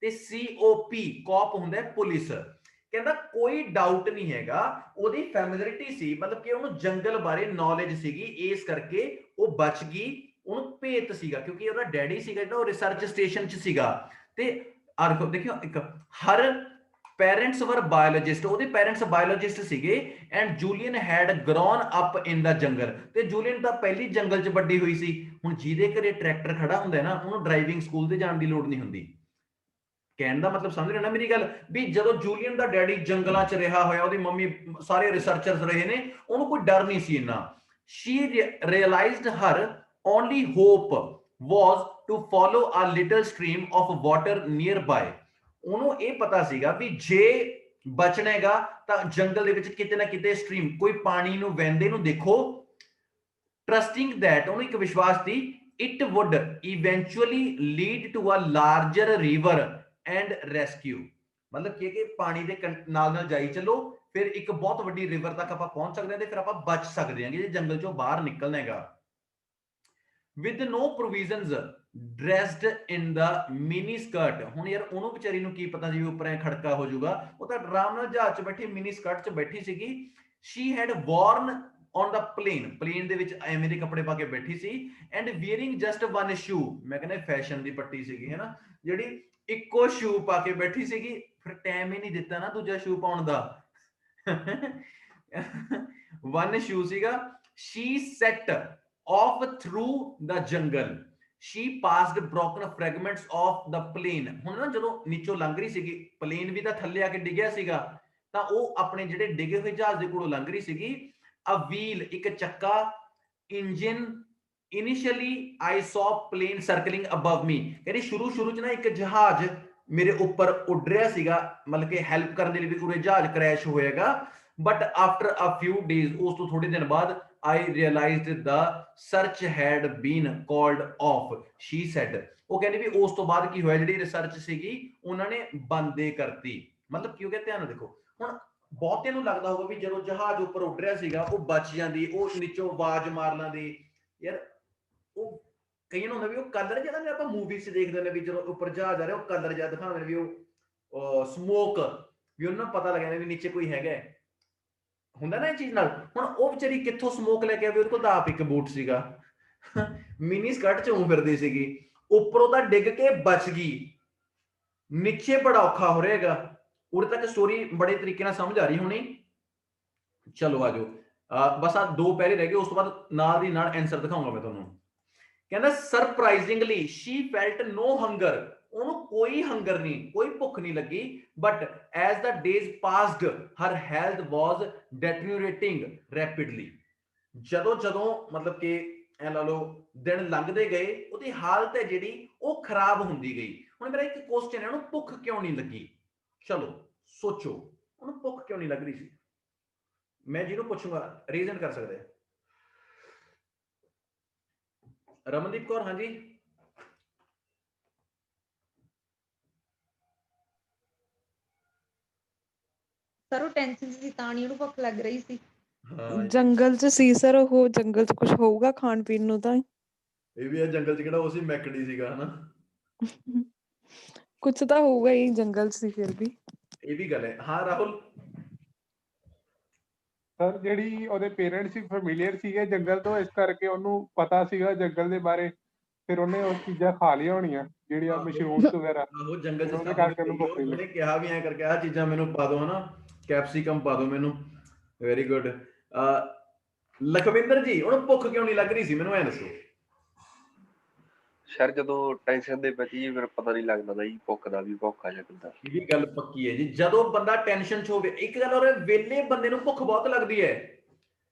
ਤੇ COP cope ਹੁੰਦਾ ਪੁਲਿਸ, ਕਹਿੰਦਾ ਕੋਈ ਡਾਊਟ ਨਹੀਂ ਹੈਗਾ ਉਹਦੀ ਫੈਮਿਲਿਰਿਟੀ ਸੀ, ਮਤਲਬ ਕਿ ਉਹਨੂੰ ਜੰਗਲ ਬਾਰੇ ਨੌਲੇਜ ਸੀਗੀ, ਇਸ ਕਰਕੇ ਉਹ ਬਚ ਗਈ, ਉਹਨੂੰ ਭੇਤ ਸੀਗਾ ਕਿਉਂਕਿ ਉਹਦਾ ਡੈਡੀ ਸੀਗਾ ਜਿਹੜਾ ਉਹ ਰਿਸਰਚ ਸਟੇਸ਼ਨ 'ਚ ਸੀਗਾ, ਤੇ ਦੇਖਿਓ ਇੱਕ ਹਰ ਪੈਰੈਂਟਸ ਵਰ ਬਾਇਓਲੋਜਿਸਟ, ਉਹਦੇ ਪੈਰੈਂਟਸ ਬਾਇਓਲੋਜਿਸਟ ਸੀਗੇ, and Julian had grown up in the jungle, ਤੇ ਜੂਲੀਅਨ ਤਾਂ ਪਹਿਲੀ ਜੰਗਲ 'ਚ ਵੱਡੀ ਹੋਈ ਸੀ, ਹੁਣ ਜਿਹਦੇ ਘਰੇ ਟਰੈਕਟਰ ਖੜਾ ਹੁੰਦਾ ਨਾ ਉਹਨੂੰ ਡਰਾਈਵਿੰਗ ਸਕੂਲ ਤੇ ਜਾਣ ਦੀ ਲੋੜ ਨਹੀਂ ਹੁੰਦੀ, ਕਹਿਣ ਦਾ ਮਤਲਬ ਸਮਝ ਰਹੇ ਨਾ ਮੇਰੀ ਗੱਲ, ਵੀ ਜਦੋਂ ਜੂਲੀਅਨ ਦਾ ਡੈਡੀ ਜੰਗਲਾਂ 'ਚ ਰਿਹਾ ਹੋਇਆ, ਉਹਦੀ ਮੰਮੀ ਸਾਰੇ ਰਿਸਰਚਰਸ ਰਹੇ ਨੇ, ਉਹਨੂੰ ਕੋਈ ਡਰ ਨਹੀਂ ਸੀ ਇੰਨਾ, she realized her only hope was to follow a little stream of water nearby, ਉਹਨੂੰ ਇਹ ਪਤਾ ਸੀਗਾ ਵੀ ਜੇ ਬਚਣਾ ਹੈਗਾ ਤਾਂ ਜੰਗਲ ਦੇ ਵਿੱਚ ਕਿਤੇ ਨਾ ਕਿਤੇ ਸਟ੍ਰੀਮ, ਕੋਈ ਪਾਣੀ ਨੂੰ ਵਹਿੰਦੇ ਨੂੰ ਦੇਖੋ, ਟਰਸਟਿੰਗ ਦੈਟ, ਉਹਨੂੰ ਇੱਕ ਵਿਸ਼ਵਾਸ ਸੀ, it would eventually lead to a larger river and rescue, ਮਤਲਬ ਕਿ ਪਾਣੀ ਦੇ ਨਾਲ ਨਾਲ ਜਾਈ ਚਲੋ, ਫਿਰ ਇੱਕ ਬਹੁਤ ਵੱਡੀ ਰਿਵਰ ਤੱਕ ਆਪਾਂ ਪਹੁੰਚ ਸਕਦੇ ਹਾਂ ਤੇ ਫਿਰ ਆਪਾਂ ਬਚ ਸਕਦੇ ਹਾਂ ਜੇ ਜੰਗਲ ਚੋਂ ਬਾਹਰ ਨਿਕਲਣਾ ਹੈਗਾ। with no provisions dressed in the mini skirt, ਹੁਣ ਯਾਰ ਉਹਨੂੰ ਵਿਚਾਰੀ ਨੂੰ ਕੀ ਪਤਾ ਸੀ ਉੱਪਰ ਐ ਖੜਕਾ ਹੋ ਜਾਊਗਾ, ਉਹ ਤਾਂ ਆਰਾਮ ਨਾਲ ਜਹਾਜ਼ 'ਚ ਬੈਠੀ ਮਿਨੀ ਸਕਰਟ 'ਚ ਬੈਠੀ ਸੀਗੀ, she had worn on the plane, plane ਦੇ ਵਿੱਚ ਐਵੇਂ ਦੇ ਕੱਪੜੇ ਪਾ ਕੇ ਬੈਠੀ ਸੀ, and wearing just one shoe, ਮੈਂ ਕਹਿੰਦਾ ਫੈਸ਼ਨ ਦੀ ਪੱਟੀ ਸੀਗੀ ਹੈ ਨਾ, ਜਿਹੜੀ ਇੱਕੋ ਸ਼ੂ ਪਾ ਕੇ ਬੈਠੀ ਸੀਗੀ, ਫਿਰ ਟਾਈਮ ਹੀ ਨਹੀਂ ਦਿੱਤਾ ਨਾ ਦੂਜਾ ਸ਼ੂ ਪਾਉਣ ਦਾ, ਵਨ ਸ਼ੂ ਸੀਗਾ, she set off through the jungle, she passed broken fragments of the plane, ਹੁਣ ਨਾ ਜਦੋਂ ਨੀਚੋਂ ਲੰਘ ਰਹੀ ਸੀਗੀ, ਪਲੇਨ ਵੀ ਤਾਂ ਥੱਲੇ ਆ ਕੇ ਡਿੱਗਿਆ ਸੀਗਾ, ਤਾਂ ਉਹ ਆਪਣੇ ਜਿਹੜੇ ਡਿੱਗੇ ਹੋਏ ਜਹਾਜ਼ ਦੇ ਕੋਲੋਂ ਲੰਘ ਰਹੀ ਸੀਗੀ, a wheel ਇੱਕ ਚੱਕਾ, engine, initially I saw plane circling above me, ਕਹਿੰਦੀ ਸ਼ੁਰੂ ਚ ਨਾ ਇੱਕ ਜਹਾਜ਼ ਮੇਰੇ ਉੱਪਰ ਉੱਡ ਰਿਹਾ ਸੀਗਾ, ਮਤਲਬ ਕਿ ਹੈਲਪ ਕਰਨ ਦੇ ਲਈ ਵੀ ਪੂਰੇ ਜਹਾਜ਼ ਕ੍ਰੈਸ਼ ਹੋਏਗਾ, but after a few days, ਉਸ ਤੋਂ ਥੋੜੇ ਦਿਨ ਬਾਅਦ, I realized the search had been called off, she said, ਉਹ ਕਹਿੰਦੀ ਵੀ ਉਸ ਤੋਂ ਬਾਅਦ ਕੀ ਹੋਇਆ, ਜਿਹੜੀ ਰਿਸਰਚ ਸੀਗੀ ਉਹਨਾਂ ਨੇ ਬੰਦੇ ਕਰਤੀ, ਮਤਲਬ ਕੀ ਹੋ ਗਿਆ, ਧਿਆਨ ਨਾਲ ਦੇਖੋ, ਹੁਣ ਬਹੁਤਿਆਂ ਨੂੰ ਲੱਗਦਾ ਹੋਊਗਾ ਵੀ ਜਦੋਂ ਜਹਾਜ਼ ਉੱਪਰ ਉੱਡ ਰਿਹਾ ਸੀਗਾ ਉਹ ਬਚ ਜਾਂਦੀ, ਉਹ ਨੀਚੋਂ ਆਵਾਜ਼ ਮਾਰ ਲੈਂਦੀ, ਯਾਰ ਉਹ ਕਈਆਂ ਨੂੰ ਹੁੰਦਾ ਵੀ ਉਹ ਕਲਰ ਜਿਹੜਾ ਆਪਾਂ ਮੂਵੀ 'ਚ ਦੇਖਦੇ ਨੇ ਵੀ ਜਦੋਂ ਉੱਪਰ ਜਹਾਜ਼ ਆ ਰਿਹਾ ਉਹ ਕਲਰ ਜਿਹਾ ਦਿਖਾਉਂਦੇ ਨੇ ਵੀ ਉਹ ਸਮੋਕ, ਵੀ ਉਹਨਾਂ ਨੂੰ ਪਤਾ ਲੱਗ ਜਾਂਦਾ ਵੀ ਨੀਚੇ ਕੋਈ ਹੈਗਾ, ਹੁੰਦਾ ਨਾ ਇਹ ਚੀਜ਼ ਨਾਲ, ਹੁਣ ਉਹ ਵਿਚਾਰੀ ਕਿੱਥੋਂ ਸਮੋਕ ਲੈ ਕੇ ਆਵੇ, ਉਹਦੇ ਕੋਲ ਤਾਂ ਆਪ ਇੱਕ ਬੂਟ ਸੀਗਾ, ਮਿਨੀ ਸਕਰਟ 'ਚ ਫਿਰਦੀ ਸੀਗੀ, ਉੱਪਰੋਂ ਤਾਂ ਡਿੱਗ ਕੇ ਬਚ ਗਈ, ਨੀਚੇ ਬੜਾ ਔਖਾ ਹੋ ਰਿਹਾ ਹੈਗਾ, ਉਰੇ ਤੱਕ ਸਟੋਰੀ ਬੜੇ ਤਰੀਕੇ ਨਾਲ ਸਮਝ ਆ ਰਹੀ ਹੋਣੀ, ਚਲੋ ਆ ਜਾਓ, ਬਸ ਆ ਦੋ ਪਹਿਰੇ ਰਹਿ ਗਏ, ਉਸ ਤੋਂ ਬਾਅਦ ਨਾਲ ਦੀ ਨਾਲ ਆਨਸਰ ਦਿਖਾਉਂਗਾ ਮੈਂ ਤੁਹਾਨੂੰ, ਕਹਿੰਦਾ surprisingly she felt no hunger, ਉਹਨੂੰ ਕੋਈ ਹੰਗਰ ਨਹੀਂ, ਕੋਈ ਭੁੱਖ ਨਹੀਂ ਲੱਗੀ, but as the days passed her health was deteriorating rapidly, ਜਦੋਂ ਜਦੋਂ ਮਤਲਬ ਕਿ ਐ ਲਾ ਲਓ ਦਿਨ ਲੰਘਦੇ ਗਏ ਉਹਦੀ ਹਾਲਤ ਹੈ ਜਿਹੜੀ ਉਹ ਖਰਾਬ ਹੁੰਦੀ ਗਈ, ਹੁਣ ਮੇਰਾ ਇੱਕ ਕੁਐਸਚਨ ਹੈ, ਉਹਨੂੰ ਭੁੱਖ ਕਿਉਂ ਨਹੀਂ ਲੱਗੀ, ਚਲੋ ਸੋਚੋ ਉਹਨੂੰ ਭੁੱਖ ਕਿਉਂ ਨਹੀਂ ਲੱਗ ਰਹੀ ਸੀ, मैं जिन्हों पूछूंगा रीजन कर सकते। रमनदीप कौर, हाँ जी। ਸਰ ਉਹ ਟੈਨਸ਼ਨ ਸੀ ਤਾਂ ਨਹੀਂ ਉਹਨੂੰ ਭੁੱਖ ਲੱਗ ਰਹੀ ਸੀ। ਜੰਗਲ ਚ ਸੀ ਸਰ, ਉਹ ਜੰਗਲ ਚ ਕੁਝ ਹੋਊਗਾ ਖਾਣ ਪੀਣ ਨੂੰ ਤਾਂ। ਇਹ ਵੀ ਆ ਜੰਗਲ ਚ ਕਿਹੜਾ ਉਹ ਸੀ ਮੈਕਡੀ ਸੀਗਾ ਹਨਾ। ਕੁਝ ਤਾਂ ਹੋਊਗਾ ਹੀ ਜੰਗਲ ਚ ਸੀ ਫਿਰ ਵੀ। ਇਹ ਵੀ ਗੱਲ ਹੈ। ਹਾਂ ਰਾਹੁਲ। ਸਰ ਜਿਹੜੀ ਉਹਦੇ ਪੇਰੈਂਟਸ ਸੀ ਫੈਮੀਲੀਅਰ ਸੀਗੇ ਜੰਗਲ ਤੋਂ, ਇਸ ਕਰਕੇ ਉਹਨੂੰ ਪਤਾ ਸੀਗਾ ਜੰਗਲ ਦੇ ਬਾਰੇ, ਫਿਰ ਉਹਨੇ ਉਹ ਚੀਜ਼ਾਂ ਖਾ ਲਈਆਂ ਹੋਣੀਆਂ ਜਿਹੜੀਆਂ ਮਸ਼ਰੂਮਸ ਵਗੈਰਾ, ਆਹੋ ਜੰਗਲ ਫਿਰ ਚ ਉਹਦੇ ਸੱਪ ਵੀ ਕਰਕੇ ਉਹਨੂੰ ਭੁੱਖ ਉਹਨੇ ਲੱਗੀ। ਕਿਹਾ ਵੀ ਐ ਕਰਕੇ ਆਹ ਚੀਜ਼ਾਂ ਮੈਨੂੰ ਪਾ ਦਿਓ ਹਨਾ, ਕੈਪਸਿਕਮ ਪਾ ਦਿਓ ਮੈਨੂੰ। Very good. ਲਖਵਿੰਦਰ ਜੀ ਉਹਨੂੰ ਭੁੱਖ ਕਿਉਂ ਨਹੀਂ ਲੱਗ ਰਹੀ ਸੀ, ਮੈਨੂੰ ਐ ਦੱਸੋ। ਸਰ ਜਦੋਂ ਟੈਨਸ਼ਨ ਦੇ ਵਿੱਚ ਜੀ ਫਿਰ ਪਤਾ ਨਹੀਂ ਲੱਗਦਾ ਜੀ ਭੁੱਖ ਦਾ ਵੀ ਭੁੱਖ ਆ ਜਾਂਦਾ। ਇਹ ਵੀ ਗੱਲ ਪੱਕੀ ਹੈ ਜੀ, ਜਦੋਂ ਬੰਦਾ ਟੈਨਸ਼ਨ ਚ ਹੋਵੇ। ਇੱਕ ਗੱਲ ਹੋਰ, ਵੇਲੇ ਬੰਦੇ ਨੂੰ ਭੁੱਖ ਬਹੁਤ ਲੱਗਦੀ ਹੈ।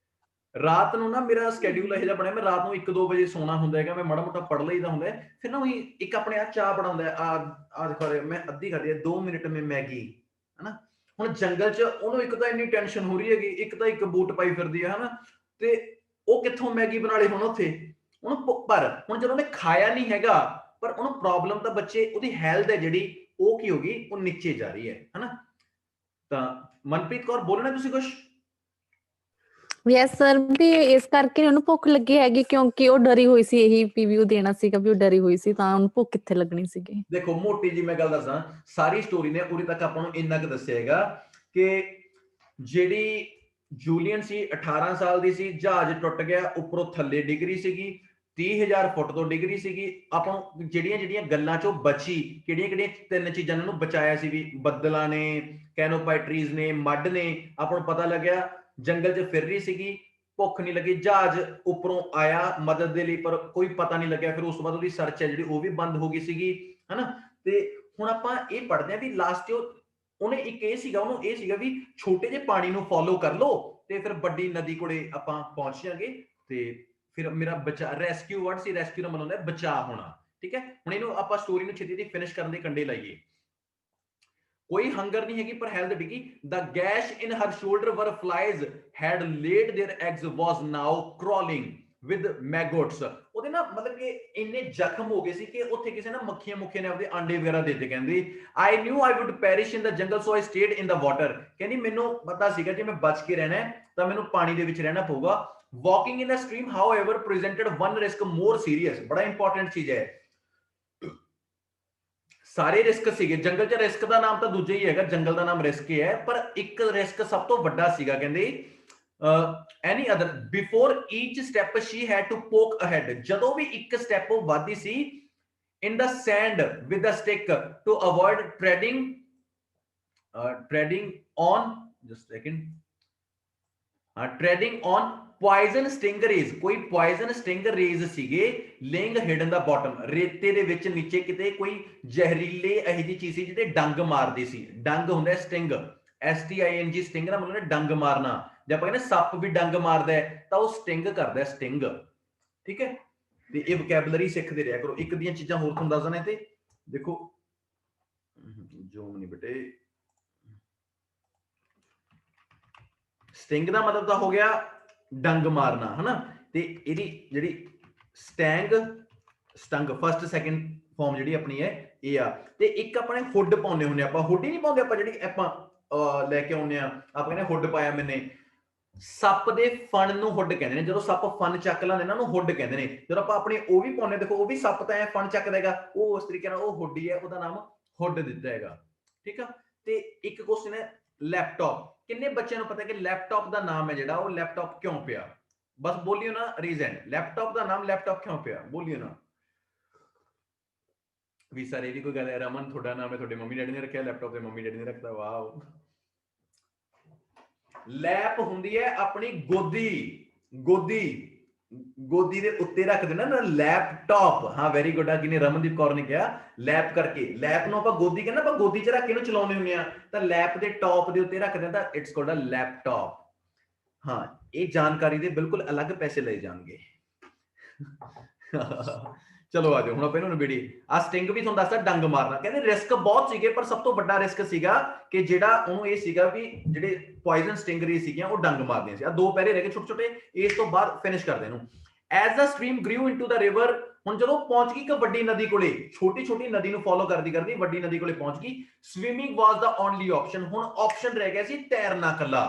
ਰਾਤ ਨੂੰ ਨਾ ਮੇਰਾ ਸਕੇਡਿਊਲ ਇਹੋ ਜਿਹਾ ਬਣਿਆ, ਮੈਂ ਰਾਤ ਨੂੰ 1-2 ਵਜੇ ਸੋਣਾ ਹੁੰਦਾ ਹੈਗਾ, ਮੈਂ ਮਾੜਾ ਮੋਟਾ ਪੜ੍ਹ ਲਈਦਾ ਹੁੰਦਾ, ਫਿਰ ਨਾ ਉਹੀ ਇੱਕ ਆਪਣੇ ਆ ਚਾਹ ਬਣਾਉਂਦਾ ਆ ਦੇਖੋ ਮੈਂ ਅੱਧੀ ਖਾਦੀ ਹੈ 2 ਮਿੰਟ ਮੈਂ ਮੈਗੀ ਹਨਾ। ਹੁਣ ਜੰਗਲ ਚ ਉਹਨੂੰ ਇੱਕ ਤਾਂ ਇੰਨੀ ਟੈਨਸ਼ਨ ਹੋ ਰਹੀ ਹੈਗੀ, ਇੱਕ ਤਾਂ ਇੱਕ ਬੂਟ ਪਾਈ ਫਿਰਦੀ ਹੈ ਹਨਾ, ਤੇ ਉਹ ਕਿੱਥੋਂ ਮੈਗੀ ਬਣਾ ਲਈ ਹੁਣ ਉੱਥੇ ਉਹਨੂੰ। ਪਰ ਹੁਣ ਜਦੋਂ ਉਹਨੇ ਖਾਇਆ ਨਹੀਂ ਹੈਗਾ, ਪਰ ਉਹਨੂੰ ਪ੍ਰੋਬਲਮ ਤਾਂ ਬੱਚੇ ਉਹਦੀ ਹੈਲਥ ਹੈ ਜਿਹੜੀ ਉਹ ਕੀ ਹੋ ਗਈ, ਉਹ ਨੀਚੇ ਜਾ ਰਹੀ ਹੈ ਹਨਾ। ਤਾਂ ਮਨਪ੍ਰੀਤ ਕੌਰ ਬੋਲਣਾ ਤੁਸੀਂ ਕੁਛ। ਯੈਸ ਸਰ, ਵੀ ਇਸ ਕਰਕੇ ਉਹਨੂੰ ਭੁੱਖ ਲੱਗੀ ਹੈਗੀ ਕਿਉਂਕਿ ਉਹ ਡਰੀ ਹੋਈ ਸੀ, ਇਹੀ ਪੀਵੀਓ ਦੇਣਾ ਸੀਗਾ ਵੀ ਉਹ ਡਰੀ ਹੋਈ ਸੀ, ਤਾਂ ਉਹਨੂੰ ਭੁੱਖ ਕਿੱਥੇ ਲੱਗਣੀ ਸੀਗੀ। ਦੇਖੋ ਮੋਟੀ ਜੀ ਮੈਂ ਗੱਲ ਦੱਸਾਂ, ਸਾਰੀ ਸਟੋਰੀ ਨੇ ਉਰੇ ਤੱਕ ਆਪਾਂ ਨੂੰ ਇੰਨਾ ਕੁ ਦੱਸਿਆ ਹੈਗਾ ਕਿ ਜਿਹੜੀ ਜੂਲੀਅਨ ਸੀ 18 ਸਾਲ ਦੀ ਸੀ, ਜਹਾਜ਼ ਟੁੱਟ ਗਿਆ, ਉੱਪਰੋਂ ਥੱਲੇ ਡਿੱਗ ਰਹੀ ਸੀਗੀ, 30,000 ਫੁੱਟ ਤੋਂ ਡਿੱਗ ਰਹੀ ਸੀਗੀ। ਆਪਾਂ ਨੂੰ ਜਿਹੜੀਆਂ ਗੱਲਾਂ ਚੋਂ ਬਚੀ, ਕਿਹੜੀਆਂ 3 ਚੀਜ਼ਾਂ ਨੇ ਉਹਨੂੰ ਬਚਾਇਆ ਸੀ, ਵੀ ਬੱਦਲਾਂ ਨੇ, ਕੈਨੋਪਾਈਟਰੀਜ਼ ਨੇ, ਮੱਡ ਨੇ। ਆਪਾਂ ਨੂੰ ਪਤਾ ਲੱਗਿਆ ਜੰਗਲ 'ਚ ਫਿਰ ਰਹੀ ਸੀਗੀ, ਭੁੱਖ ਨਹੀਂ ਲੱਗੀ, ਜਹਾਜ਼ ਉੱਪਰੋਂ ਆਇਆ ਮਦਦ ਦੇ ਲਈ, ਪਰ ਕੋਈ ਪਤਾ ਨਹੀਂ ਲੱਗਿਆ। ਫਿਰ ਉਸ ਤੋਂ ਬਾਅਦ ਉਹਦੀ ਸਰਚ ਹੈ ਜਿਹੜੀ ਉਹ ਵੀ ਬੰਦ ਹੋ ਗਈ ਸੀਗੀ ਹਨਾ। ਤੇ ਹੁਣ ਆਪਾਂ ਇਹ ਪੜ੍ਹਦੇ ਹਾਂ ਵੀ ਲਾਸਟ ਉਹਨੇ ਇੱਕ ਇਹ ਸੀਗਾ, ਉਹਨੂੰ ਇਹ ਸੀਗਾ ਵੀ ਛੋਟੇ ਜਿਹੇ ਪਾਣੀ ਨੂੰ ਫੋਲੋ ਕਰ ਲਓ ਤੇ ਫਿਰ ਵੱਡੀ ਨਦੀ ਕੋਲੇ ਆਪਾਂ ਪਹੁੰਚ ਜਾਾਂਗੇ। ਤੇ ਫਿਰ ਮੇਰਾ ਬਚਾ ਰੈਸਕਿਊ ਵਰਡ ਸੀ, ਰੈਸਕਿਊ ਦਾ ਮਤਲਬ ਹੁੰਦਾ ਬਚਾਅ ਹੋਣਾ। ਠੀਕ ਹੈ, ਹੁਣ ਇਹਨੂੰ ਆਪਾਂ ਸਟੋਰੀ ਨੂੰ ਛੇਤੀ ਫਿਨਿਸ਼ ਕਰਨ ਦੇ ਕੰਡੇ ਲਾਈਏ। ਕੋਈ ਹੰਗਰ ਨਹੀਂ ਹੈਗੀ ਪਰ ਹੈਲਥ ਡਿੱਗੀ। ਦ ਗੈਸ਼ ਇਨ her shoulder where flies had laid their eggs was now crawling with maggots. ਉਹਦੇ ਨਾ ਮਤਲਬ ਕਿ ਇੰਨੇ ਜ਼ਖਮ ਹੋ ਗਏ ਸੀ ਕਿ ਉੱਥੇ ਕਿਸੇ ਨਾ ਮੱਖੀਆਂ ਮੁੱਖੀਆਂ ਨੇ ਆਪਦੇ ਆਂਡੇ ਵਗੈਰਾ ਦੇ ਦਿੱਤੇ। ਕਹਿੰਦੀ ਆਈ ਨਿਊ ਆਈ ਵੁੱਡ ਪੈਰਿਸ਼ ਇਨ ਦ ਜੰਗਲ ਸੋ ਆਈ ਸਟੇਡ ਇਨ ਦ ਵਾਟਰ। ਕਹਿੰਦੀ ਮੈਨੂੰ ਪਤਾ ਸੀਗਾ ਜੇ ਮੈਂ ਬਚ ਕੇ ਰਹਿਣਾ ਤਾਂ ਮੈਨੂੰ ਪਾਣੀ ਦੇ ਵਿੱਚ ਰਹਿਣਾ ਪਊਗਾ। Walking in the stream however presented one risk more serious. ਬੜਾ ਇੰਪੋਰਟੈਂਟ ਚੀਜ਼ ਹੈ, ਸਾਰੇ ਰਿਸਕ ਸੀਗੇ ਜੰਗਲ 'ਚ। ਰਿਸਕ ਦਾ ਨਾਮ ਤਾਂ ਦੂਜਾ ਹੀ ਹੈਗਾ, ਜੰਗਲ ਦਾ ਨਾਮ ਰਿਸਕ ਹੀ ਹੈ, ਪਰ ਇੱਕ ਰਿਸਕ ਸਭ ਤੋਂ ਵੱਡਾ ਸੀਗਾ। ਕਹਿੰਦੇ any other before each step she had to poke ahead. ਜਦੋਂ ਵੀ ਇੱਕ ਸਟੈਪ ਉਹ ਵੱਧਦੀ ਸੀ in the sand with a stick to avoid treading on just second treading on poison stingrays। ਕੋਈ poison stingrays ਸੀਗੇ laying hidden the bottom। ਰੇਤੇ ਦੇ ਵਿੱਚ ਨੀਚੇ ਕਿਤੇ ਕੋਈ ਜ਼ਹਿਰੀਲੇ ਇਹੋ ਜਿਹੀ ਚੀਜ਼ ਸੀ ਜਿਹਦੇ ਡੰਗ ਮਾਰਦੀ ਸੀ। ਡੰਗ ਹੁੰਦਾ ਸਟਿੰਗ, STING, ਸਟਿੰਗ ਦਾ ਮਤਲਬ ਡੰਗ ਮਾਰਨਾ। ਜੇ ਆਪਾਂ ਕਹਿੰਦੇ ਸੱਪ ਵੀ ਡੰਗ ਮਾਰਦਾ ਹੈ ਤਾਂ ਉਹ ਸਟਿੰਗ ਕਰਦਾ, ਸਟਿੰਗ। ਠੀਕ ਹੈ, ਤੇ ਇਹ ਵੋਕੈਬਲਰੀ ਸਿੱਖਦੇ ਰਿਹਾ ਕਰੋ। ਇੱਕ ਦੀਆਂ ਚੀਜ਼ਾਂ ਹੋਰ ਤੁਹਾਨੂੰ ਦੱਸ ਦਣੇ ਤੇ ਦੇਖੋ ਜੂਮ ਨਹੀਂ ਬੇਟੇ। ਸਟਿੰਗ ਦਾ ਮਤਲਬ ਤਾਂ ਹੋ ਗਿਆ ਡੰਗ ਮਾਰਨਾ ਹਨਾ, ਤੇ ਇਹਦੀ ਜਿਹੜੀ ਸਟੰਗ ਫਸਟ ਸੈਕਿੰਡ ਫਾਰਮ ਜਿਹੜੀ ਆਪਣੀ ਹੈ ਇਹ ਆ। ਤੇ ਇੱਕ ਆਪਣੇ ਹੁੱਡ ਪਾਉਂਦੇ ਹੁੰਦੇ ਆਪਾਂ, ਹੁੱਡ ਹੀ ਨਹੀਂ ਪਾਉਂਦੇ ਆਪਾਂ, ਜਿਹੜੀ ਆਪਾਂ ਲੈ ਕੇ ਆਉਂਦੇ ਆ ਆਪਾਂ ਕਹਿੰਦੇ ਹੁੱਡ ਪਾਇਆ ਮੈਨੇ। ਸੱਪ ਦੇ ਫਣ ਨੂੰ ਹੁੱਡ ਕਹਿੰਦੇ ਨੇ। ਜਦੋਂ ਸੱਪ ਫਣ ਚੱਕ ਲੈਂਦੇ ਨਾ ਉਹਨੂੰ ਹੁੱਡ ਕਹਿੰਦੇ ਨੇ। ਜਦੋਂ ਆਪਾਂ ਆਪਣੇ ਉਹ ਵੀ ਪਾਉਂਦੇ, ਦੇਖੋ ਉਹ ਵੀ ਸੱਪ ਤਾਂ ਐ ਫਣ ਚੱਕਦਾ ਹੈਗਾ, ਉਹ ਉਸ ਤਰੀਕੇ ਨਾਲ ਉਹ ਹੁੱਡ ਹੀ ਹੈ, ਉਹਦਾ ਨਾਮ ਹੁੱਡ ਦਿੱਤਾ ਹੈਗਾ। ਠੀਕ ਆ, ਤੇ ਇੱਕ ਕੁਐਸਚਨ ਹੈ ਲੈਪਟਾਪ। ਕਿੰਨੇ ਬੱਚਿਆਂ ਨੂੰ ਪਤਾ ਕਿ ਲੈਪਟਾਪ ਦਾ ਨਾਮ ਹੈ ਜਿਹੜਾ ਉਹ ਲੈਪਟਾਪ ਕਿਉਂ ਪਿਆ? ਬਸ ਬੋਲਿਓ ਨਾ ਰੀਜ਼ਨ, ਲੈਪਟਾਪ ਦਾ ਨਾਮ ਲੈਪਟਾਪ ਕਿਉਂ ਪਿਆ, ਬੋਲਿਓ ਨਾ। ਵੀ ਸਰ ਇਹ ਵੀ ਕੋਈ ਗੱਲ ਹੈ, ਰਮਨ ਤੁਹਾਡਾ ਨਾਮ ਹੈ, ਤੁਹਾਡੇ ਮੰਮੀ ਡੈਡੀ ਨੇ ਰੱਖਿਆ ਲੈਪਟਾਪ ਤੇ ਮੰਮੀ ਡੈਡੀ ਨੇ ਰੱਖਦਾ। ਵਾਓ। ਲੈਪ ਹੁੰਦੀ ਹੈ ਆਪਣੀ ਗੋਦੀ, ਗੋਦੀ ਦੇ ਉੱਤੇ ਰੱਖ ਦੇਣਾ ਨਾ ਲੈਪਟਾਪ। ਹਾਂ ਵੈਰੀ ਗੁੱਡ ਆ, ਕਿਨੇ ਰਮਨਦੀਪ ਕੌਰ ਨੇ ਕਿਹਾ ਲੈਪ ਕਰਕੇ। ਲੈਪ ਨੂੰ ਆਪਾਂ ਗੋਦੀ ਕਹਿੰਦੇ, ਆਪਾਂ ਗੋਦੀ 'ਚ ਰੱਖ ਕੇ ਇਹਨੂੰ ਚਲਾਉਂਦੇ ਹੁੰਦੇ ਆ, ਤਾਂ ਲੈਪ ਦੇ ਟੌਪ ਦੇ ਉੱਤੇ ਰੱਖਦੇ ਤਾਂ ਇਟਸ ਕਾਲਡ ਅ ਲੈਪਟਾਪ। ਹਾਂ, ਇਹ ਜਾਣਕਾਰੀ ਦੇ ਬਿਲਕੁਲ ਅਲੱਗ ਪੈਸੇ ਲਏ ਜਾਣਗੇ। ਚਲੋ ਆ ਜਾਓ ਹੁਣ ਆਪਾਂ ਇਹਨੂੰ ਨਿਬੇੜੀਏ। ਆ ਸਟਿੰਗ ਵੀ ਤੁਹਾਨੂੰ ਦੱਸਦਾ ਡੰਗ ਮਾਰਨਾ, ਕਹਿੰਦੇ ਰਿਸਕ ਬਹੁਤ ਸੀਗੇ ਪਰ ਸਭ ਤੋਂ ਵੱਡਾ ਰਿਸਕ ਸੀਗਾ ਕਿ ਜਿਹੜਾ ਉਹਨੂੰ ਇਹ ਸੀਗਾ ਵੀ ਜਿਹੜੇ ਪੋਇਜ਼ਨ ਸਟਿੰਗਰੀ ਸੀਗੀਆਂ ਉਹ ਡੰਗ ਮਾਰਦੀਆਂ ਸੀ। ਆ 2 ਪੈਰੇ ਰਹਿ ਗਏ ਛੋਟੇ ਛੋਟੇ, ਇਸ ਤੋਂ ਬਾਅਦ ਫਿਨਿਸ਼ ਕਰਦੇ ਇਹਨੂੰ। As the stream grew into the river, ਹੁਣ ਜਦੋਂ ਪਹੁੰਚ ਗਈ ਇੱਕ ਵੱਡੀ ਨਦੀ ਕੋਲੇ, ਛੋਟੀ ਛੋਟੀ ਨਦੀ ਨੂੰ ਫੋਲੋ ਕਰਦੀ ਕਰਦੀ ਵੱਡੀ ਨਦੀ ਕੋਲੇ ਪਹੁੰਚ ਗਈ। ਸਵਿਮਿੰਗ ਵਾਸ ਦਾ ਓਨਲੀ ਆਪਸ਼ਨ, ਹੁਣ ਆਪਸ਼ਨ ਰਹਿ ਗਿਆ ਸੀ ਤੈਰਨਾ ਕੱਲਾ।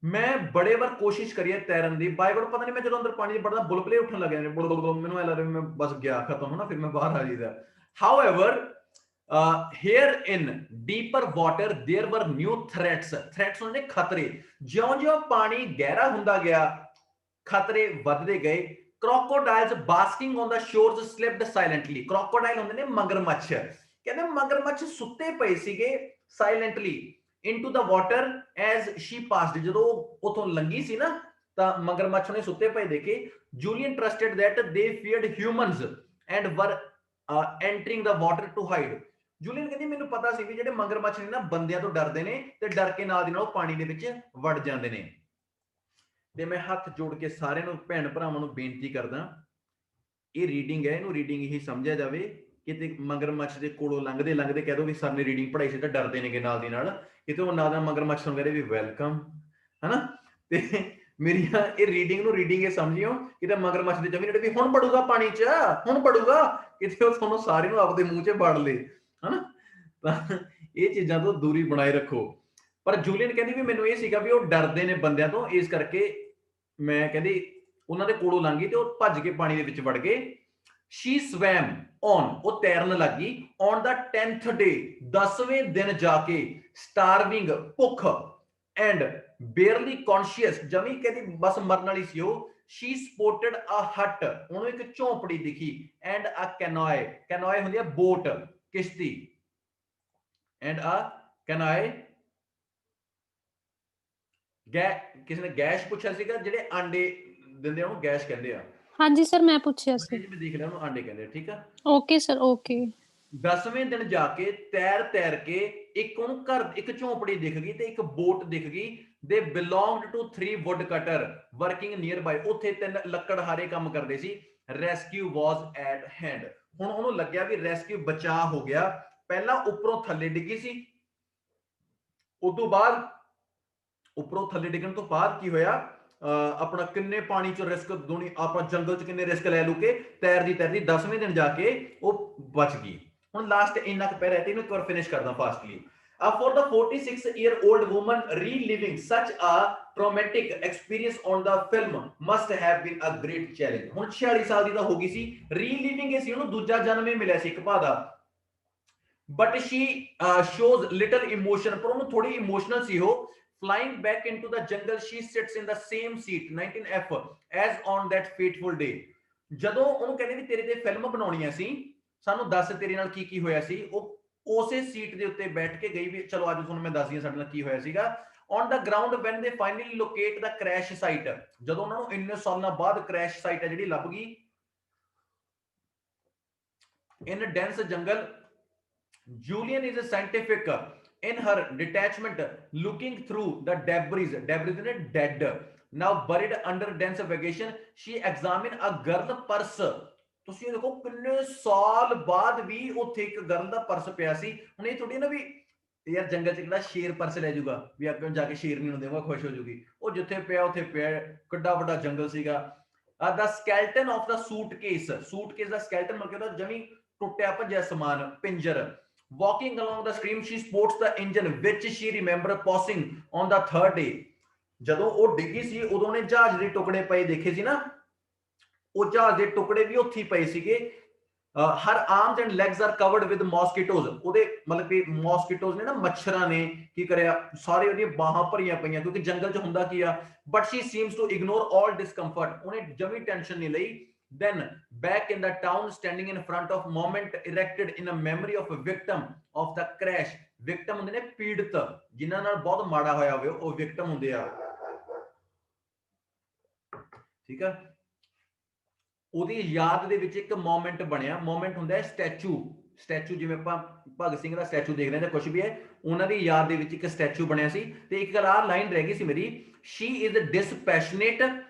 ਮੈਂ ਬੜੇ ਵਾਰ ਕੋਸ਼ਿਸ਼ ਕਰੀ ਹੈ ਤੈਰਨ ਦੀ, ਬਾਈ ਗੋਡ ਪਤਾ ਨਹੀਂ ਮੈਂ ਜਦੋਂ ਅੰਦਰ ਪਾਣੀ 'ਚ ਵੜਦਾ ਬੁਲਬੁਲੇ ਉੱਠਣ ਲੱਗ ਜਾਂਦੇ, ਮੈਨੂੰ ਐ ਲੱਗਦਾ ਮੈਂ ਬਸ ਗਿਆ ਖਤਮ ਹੋਣਾ, ਫਿਰ ਮੈਂ ਬਾਹਰ ਆ ਜਾਈਦਾ। However here in deeper water there were new threats ਹੁੰਦੇ ਖਤਰੇ। ਜਿਉਂ-ਜਿਉਂ ਪਾਣੀ ਗਹਿਰਾ ਹੁੰਦਾ ਗਿਆ ਖਤਰੇ ਵੱਧਦੇ ਗਏ। crocodiles basking on the shores slept silently, crocodile ਹੁੰਦੇ ਨੇ ਮਗਰਮੱਛ, ਕਹਿੰਦੇ ਮਗਰਮੱਛ ਸੁੱਤੇ ਪਏ ਸੀਗੇ silently into the water as she passed, ਜਦੋਂ ਉਥੋਂ ਲੰਗੀ ਸੀ ਨਾ ਤਾਂ ਮਗਰਮੱਛ ਨੇ ਸੁੱਤੇ ਪਏ ਦੇਖੇ। Julian trusted that they feared humans and were entering the water to hide, Julian ਕਹਿੰਦੀ ਮੈਨੂੰ ਪਤਾ ਸੀ ਵੀ ਜਿਹੜੇ ਮਗਰਮੱਛ ਨੇ ਨਾ ਬੰਦਿਆਂ ਤੋਂ ਡਰਦੇ ਨੇ ਤੇ ਡਰ ਕੇ ਨਾਲ ਦੀ ਨਾਲ ਪਾਣੀ ਦੇ ਵਿੱਚ ਵੜ ਜਾਂਦੇ ਨੇ। ਤੇ ਮੈਂ ਹੱਥ ਜੋੜ ਕੇ ਸਾਰਿਆਂ ਨੂੰ ਭੈਣ ਭਰਾਵਾਂ ਨੂੰ ਬੇਨਤੀ ਕਰਦਾ, ਇਹ ਰੀਡਿੰਗ ਹੈ, ਇਹਨੂੰ ਰੀਡਿੰਗ ਹੀ ਸਮਝਿਆ ਜਾਵੇ। ਕਿਤੇ ਮਗਰਮੱਛ ਦੇ ਕੋਲੋਂ ਲੰਘਦੇ ਲੰਘਦੇ ਕਹਿ ਦੋ ਵੀ ਸਰ ਨੇ ਰੀਡਿੰਗ ਪੜ੍ਹਾਈ ਸੀ ਤਾਂ ਡਰਦੇ ਨੇਗੇ ਨਾਲ ਦੀ ਨਾਲ, ਕਿਤੇ ਉਹ ਨਾਲ ਦਾ ਮਗਰਮੱਛ ਸੁਣ ਕੇ ਵੀ ਵੈਲਕਮ, ਹਨਾ। ਤੇ ਮੇਰੀਆਂ ਇਹ ਰੀਡਿੰਗ ਨੂੰ ਰੀਡਿੰਗ ਇਹ ਸਮਝਿਓ, ਕਿਤੇ ਮਗਰਮੱਛ ਦੇ ਜਮੀ ਵੀ ਹੁਣ ਪੜੂਗਾ ਪਾਣੀ 'ਚ, ਹੁਣ ਪੜੂਗਾ, ਕਿਤੇ ਉਹ ਤੁਹਾਨੂੰ ਸਾਰੇ ਨੂੰ ਆਪਦੇ ਮੂੰਹ 'ਚ ਵੜ ਲੇ, ਹਨਾ। ਤਾਂ ਇਹ ਚੀਜ਼ਾਂ ਤੋਂ ਦੂਰੀ ਬਣਾਏ ਰੱਖੋ। ਪਰ ਜੂਲੀਅਨ ਕਹਿੰਦੀ ਵੀ ਮੈਨੂੰ ਇਹ ਸੀਗਾ ਵੀ ਉਹ ਡਰਦੇ ਨੇ ਬੰਦਿਆਂ ਤੋਂ, ਇਸ ਕਰਕੇ ਮੈਂ ਕਹਿੰਦੀ ਉਹਨਾਂ ਦੇ ਕੋਲੋਂ ਲੰਘੀ ਤੇ ਉਹ ਭੱਜ ਕੇ ਪਾਣੀ ਦੇ ਵਿੱਚ ਵੜ ਗਏ। she swam on, ਉਹ ਤੈਰਨ ਲੱਗੀ। on the 10th day, 10ਵੇਂ ਦਿਨ ਜਾ ਕੇ starving, ਭੁੱਖ, and barely conscious, ਜਮੀ ਕਹਿੰਦੀ ਬਸ ਮਰਨ ਵਾਲੀ ਸੀ ਉਹ। she spotted a hut, ਉਹਨੂੰ ਇੱਕ ਝੌਂਪੜੀ ਦਿਖੀ। and a canoe, canoe ਹੁੰਦੀ ਹੈ ਬੋਟ, ਕਿਸ਼ਤੀ। and a canoe, ਕਿਸੇ ਨੇ ਗੈਸ਼ ਪੁੱਛਿਆ ਸੀਗਾ, ਜਿਹੜੇ ਆਂਡੇ ਦਿੰਦੇ ਆ ਉਹਨੂੰ ਗੈਸ਼ ਕਹਿੰਦੇ ਆ। ਹਾਂਜੀ ਸਰ ਮੈਂ ਪੁੱਛਿਆ ਸੀ। ਮੈਂ ਦੇਖ ਲਿਆ ਉਹਨੂੰ ਆਂਡੇ ਕਹਿੰਦੇ ਆ, ਠੀਕ ਆ। Okay sir okay. 10ਵੇਂ ਦਿਨ ਜਾ ਕੇ ਤੈਰ ਕੇ ਇੱਕ ਉਹਨੂੰ ਘਰ, ਇੱਕ ਝੌਂਪੜੀ ਦਿਖ ਗਈ ਤੇ ਇੱਕ ਬੋਟ ਦਿਖ ਗਈ। They belonged to 3 woodcutter working nearby, ਉੱਥੇ 3 ਲੱਕੜਹਾਰੇ ਕੰਮ ਕਰਦੇ ਸੀ। ਰੈਸਕਿਊ ਵਾਸ ਐਟ ਹੈਂਡ, ਹੁਣ ਉਹਨੂੰ ਲੱਗਿਆ ਵੀ ਰੈਸਕਿਊ ਬਚਾਅ ਹੋ ਗਿਆ। ਪਹਿਲਾਂ ਉੱਪਰੋਂ ਥੱਲੇ ਡਿੱਗੀ ਸੀ, ਉਸ ਤੋਂ ਬਾਅਦ ਉੱਪਰੋਂ ਥੱਲੇ ਡਿੱਗਣ ਤੋਂ ਬਾਅਦ ਕੀ ਹੋਇਆ, ਆਪਣਾ ਕਿੰਨੇ ਪਾਣੀ 'ਚ ਰਿਸਕ ਦੁਨੀ, ਆਪਾਂ ਜੰਗਲ 'ਚ ਕਿੰਨੇ ਰਿਸਕ ਲੈ ਲੂ ਕੇ ਤੈਰਦੀ 10ਵੇਂ ਦਿਨ ਜਾ ਕੇ ਉਹ ਬਚ ਗਈ। ਹੁਣ ਲਾਸਟ ਇੰਨਾ ਕੁ ਪੈਰਾ ਤੇ ਇਹਨੂੰ ਇੱਕ ਵਾਰ ਫਿਨਿਸ਼ ਕਰਦਾ fastly. For the 46-year-old woman reliving such a traumatic experience on the film must have been a great challenge, ਹੁਣ 46 ਸਾਲ ਦੀ ਤਾਂ ਹੋ ਗਈ ਸੀ, ਰੀਲਿਵਿੰਗ ਸੀ, ਉਹਨੂੰ ਦੂਜਾ ਜਨਮ ਹੀ ਮਿਲਿਆ ਸੀ ਇੱਕ ਭਾ ਦਾ। but she shows little emotion, ਪਰ ਉਹਨੂੰ ਥੋੜੀ ਇਮੋਸ਼ਨਲ ਸੀ ਉਹ। flying back into the jungle she sits in the same seat 19F as on that fateful day, ਜਦੋਂ ਉਹਨੂੰ ਕਹਿੰਦੇ ਵੀ ਤੇਰੇ ਤੇ ਫਿਲਮ ਬਣਾਉਣੀ ਸੀ, ਸਾਨੂੰ ਦੱਸ ਤੇਰੇ ਨਾਲ ਕੀ ਕੀ ਹੋਇਆ ਸੀ, ਉਹ ਉਸੇ ਸੀਟ ਦੇ ਉੱਤੇ ਬੈਠ ਕੇ ਗਈ ਵੀ ਚਲੋ ਅੱਜ ਤੁਹਾਨੂੰ ਮੈਂ ਦੱਸਦੀ ਹਾਂ ਸਾਡੇ ਨਾਲ ਕੀ ਹੋਇਆ ਸੀਗਾ। on the ground when they finally locate the crash site, ਜਦੋਂ ਉਹਨਾਂ ਨੂੰ ਇੰਨੇ ਸਾਲਾਂ ਬਾਅਦ ਕ੍ਰੈਸ਼ ਸਾਈਟ ਹੈ ਜਿਹੜੀ ਲੱਭ ਗਈ in a dense jungle, Julian is a scientific in her detachment looking through the debris dead now buried under dense vegetation, she examined a girl purse, ਤੁਸੀਂ ਦੇਖੋ ਕਿੰਨੇ ਸਾਲ ਬਾਅਦ ਵੀ ਉੱਥੇ ਇੱਕ ਗਰਲ ਦਾ ਪਰਸ ਪਿਆ ਸੀ। ਹੁਣ ਇਹ ਥੋੜੀ ਨਾ ਵੀ ਯਾਰ ਜੰਗਲ 'ਚ ਕਿਹੜਾ ਸ਼ੇਰ ਪਰਸ ਲੈ ਜਾਊਗਾ ਵੀ ਅੱਗੇ ਜਾ ਕੇ ਸ਼ੇਰ ਨਹੀਂ ਦੇਵਾਂਗਾ ਖੁਸ਼ ਹੋ ਜਾਊਗੀ, ਉਹ ਜਿੱਥੇ ਪਿਆ ਉੱਥੇ ਪਿਆ, ਕਿੱਡਾ ਵੱਡਾ ਜੰਗਲ ਸੀਗਾ। the skeleton of the suitcase the skeleton ਮਤਲਬ ਉਹਦਾ ਜਮੀ ਟੁੱਟਿਆ ਭੱਜਿਆ ਸਮਾਨ, ਪਿੰਜਰ। walking along the stream she spots the engine which she remember passing on the 3rd day, ਜਦੋਂ ਉਹ ਡਿੱਗੀ ਸੀ ਉਦੋਂ ਨੇ ਜਹਾਜ਼ ਦੇ ਟੁਕੜੇ ਪਏ ਦੇਖੇ ਸੀ ਨਾ, ਉਹ ਜਹਾਜ਼ ਦੇ ਟੁਕੜੇ ਵੀ ਉੱਥੇ ਪਏ ਸੀਗੇ। her arms and legs are covered with mosquitoes, ਉਹਦੇ ਮਤਲਬ ਕਿ ਮੋਸਕੀਟੋਜ਼ ਨੇ ਨਾ, ਮੱਛਰਾਂ ਨੇ ਕੀ ਕਰਿਆ, ਸਾਰੇ ਉਹਦੀਆਂ ਬਾਹਾਂ ਭਰੀਆਂ ਪਈਆਂ, ਕਿਉਂਕਿ ਜੰਗਲ 'ਚ ਹੁੰਦਾ ਕੀ ਆ। but she seems to ignore all discomfort, ਉਹਨੇ ਜਮੀ ਟੈਨਸ਼ਨ ਨਹੀਂ ਲਈ। then back in the town standing in front of monument erected in a memory of a victim of the crash, victim ਹੁੰਦੇ ਨੇ ਪੀੜਤ, ਜਿਨ੍ਹਾਂ ਨਾਲ ਬਹੁਤ ਮਾੜਾ ਹੋਇਆ ਹੋਵੇ ਉਹ victim ਹੁੰਦੇ ਆ, ਠੀਕ ਆ। ਉਹਦੀ ਯਾਦ ਦੇ ਵਿੱਚ ਇੱਕ ਮੋਮੈਂਟ ਬਣਿਆ, ਮੋਮੈਂਟ ਹੁੰਦਾ ਹੈ ਸਟੈਚੂ, ਜਿਵੇਂ ਆਪਾਂ ਭਗਤ ਸਿੰਘ ਦਾ ਸਟੈਚੂ ਦੇਖਦੇ ਹਾਂ ਜਾਂ ਕੁਝ ਵੀ ਹੈ, ਉਹਨਾਂ ਦੀ ਯਾਦ ਦੇ ਵਿੱਚ ਇੱਕ ਸਟੈਚੂ ਬਣਿਆ ਸੀ। ਤੇ ਇੱਕ ਗੱਲ ਆਹ ਲਾਈਨ ਰਹਿ ਗਈ ਸੀ ਮੇਰੀ, she is dispassionate,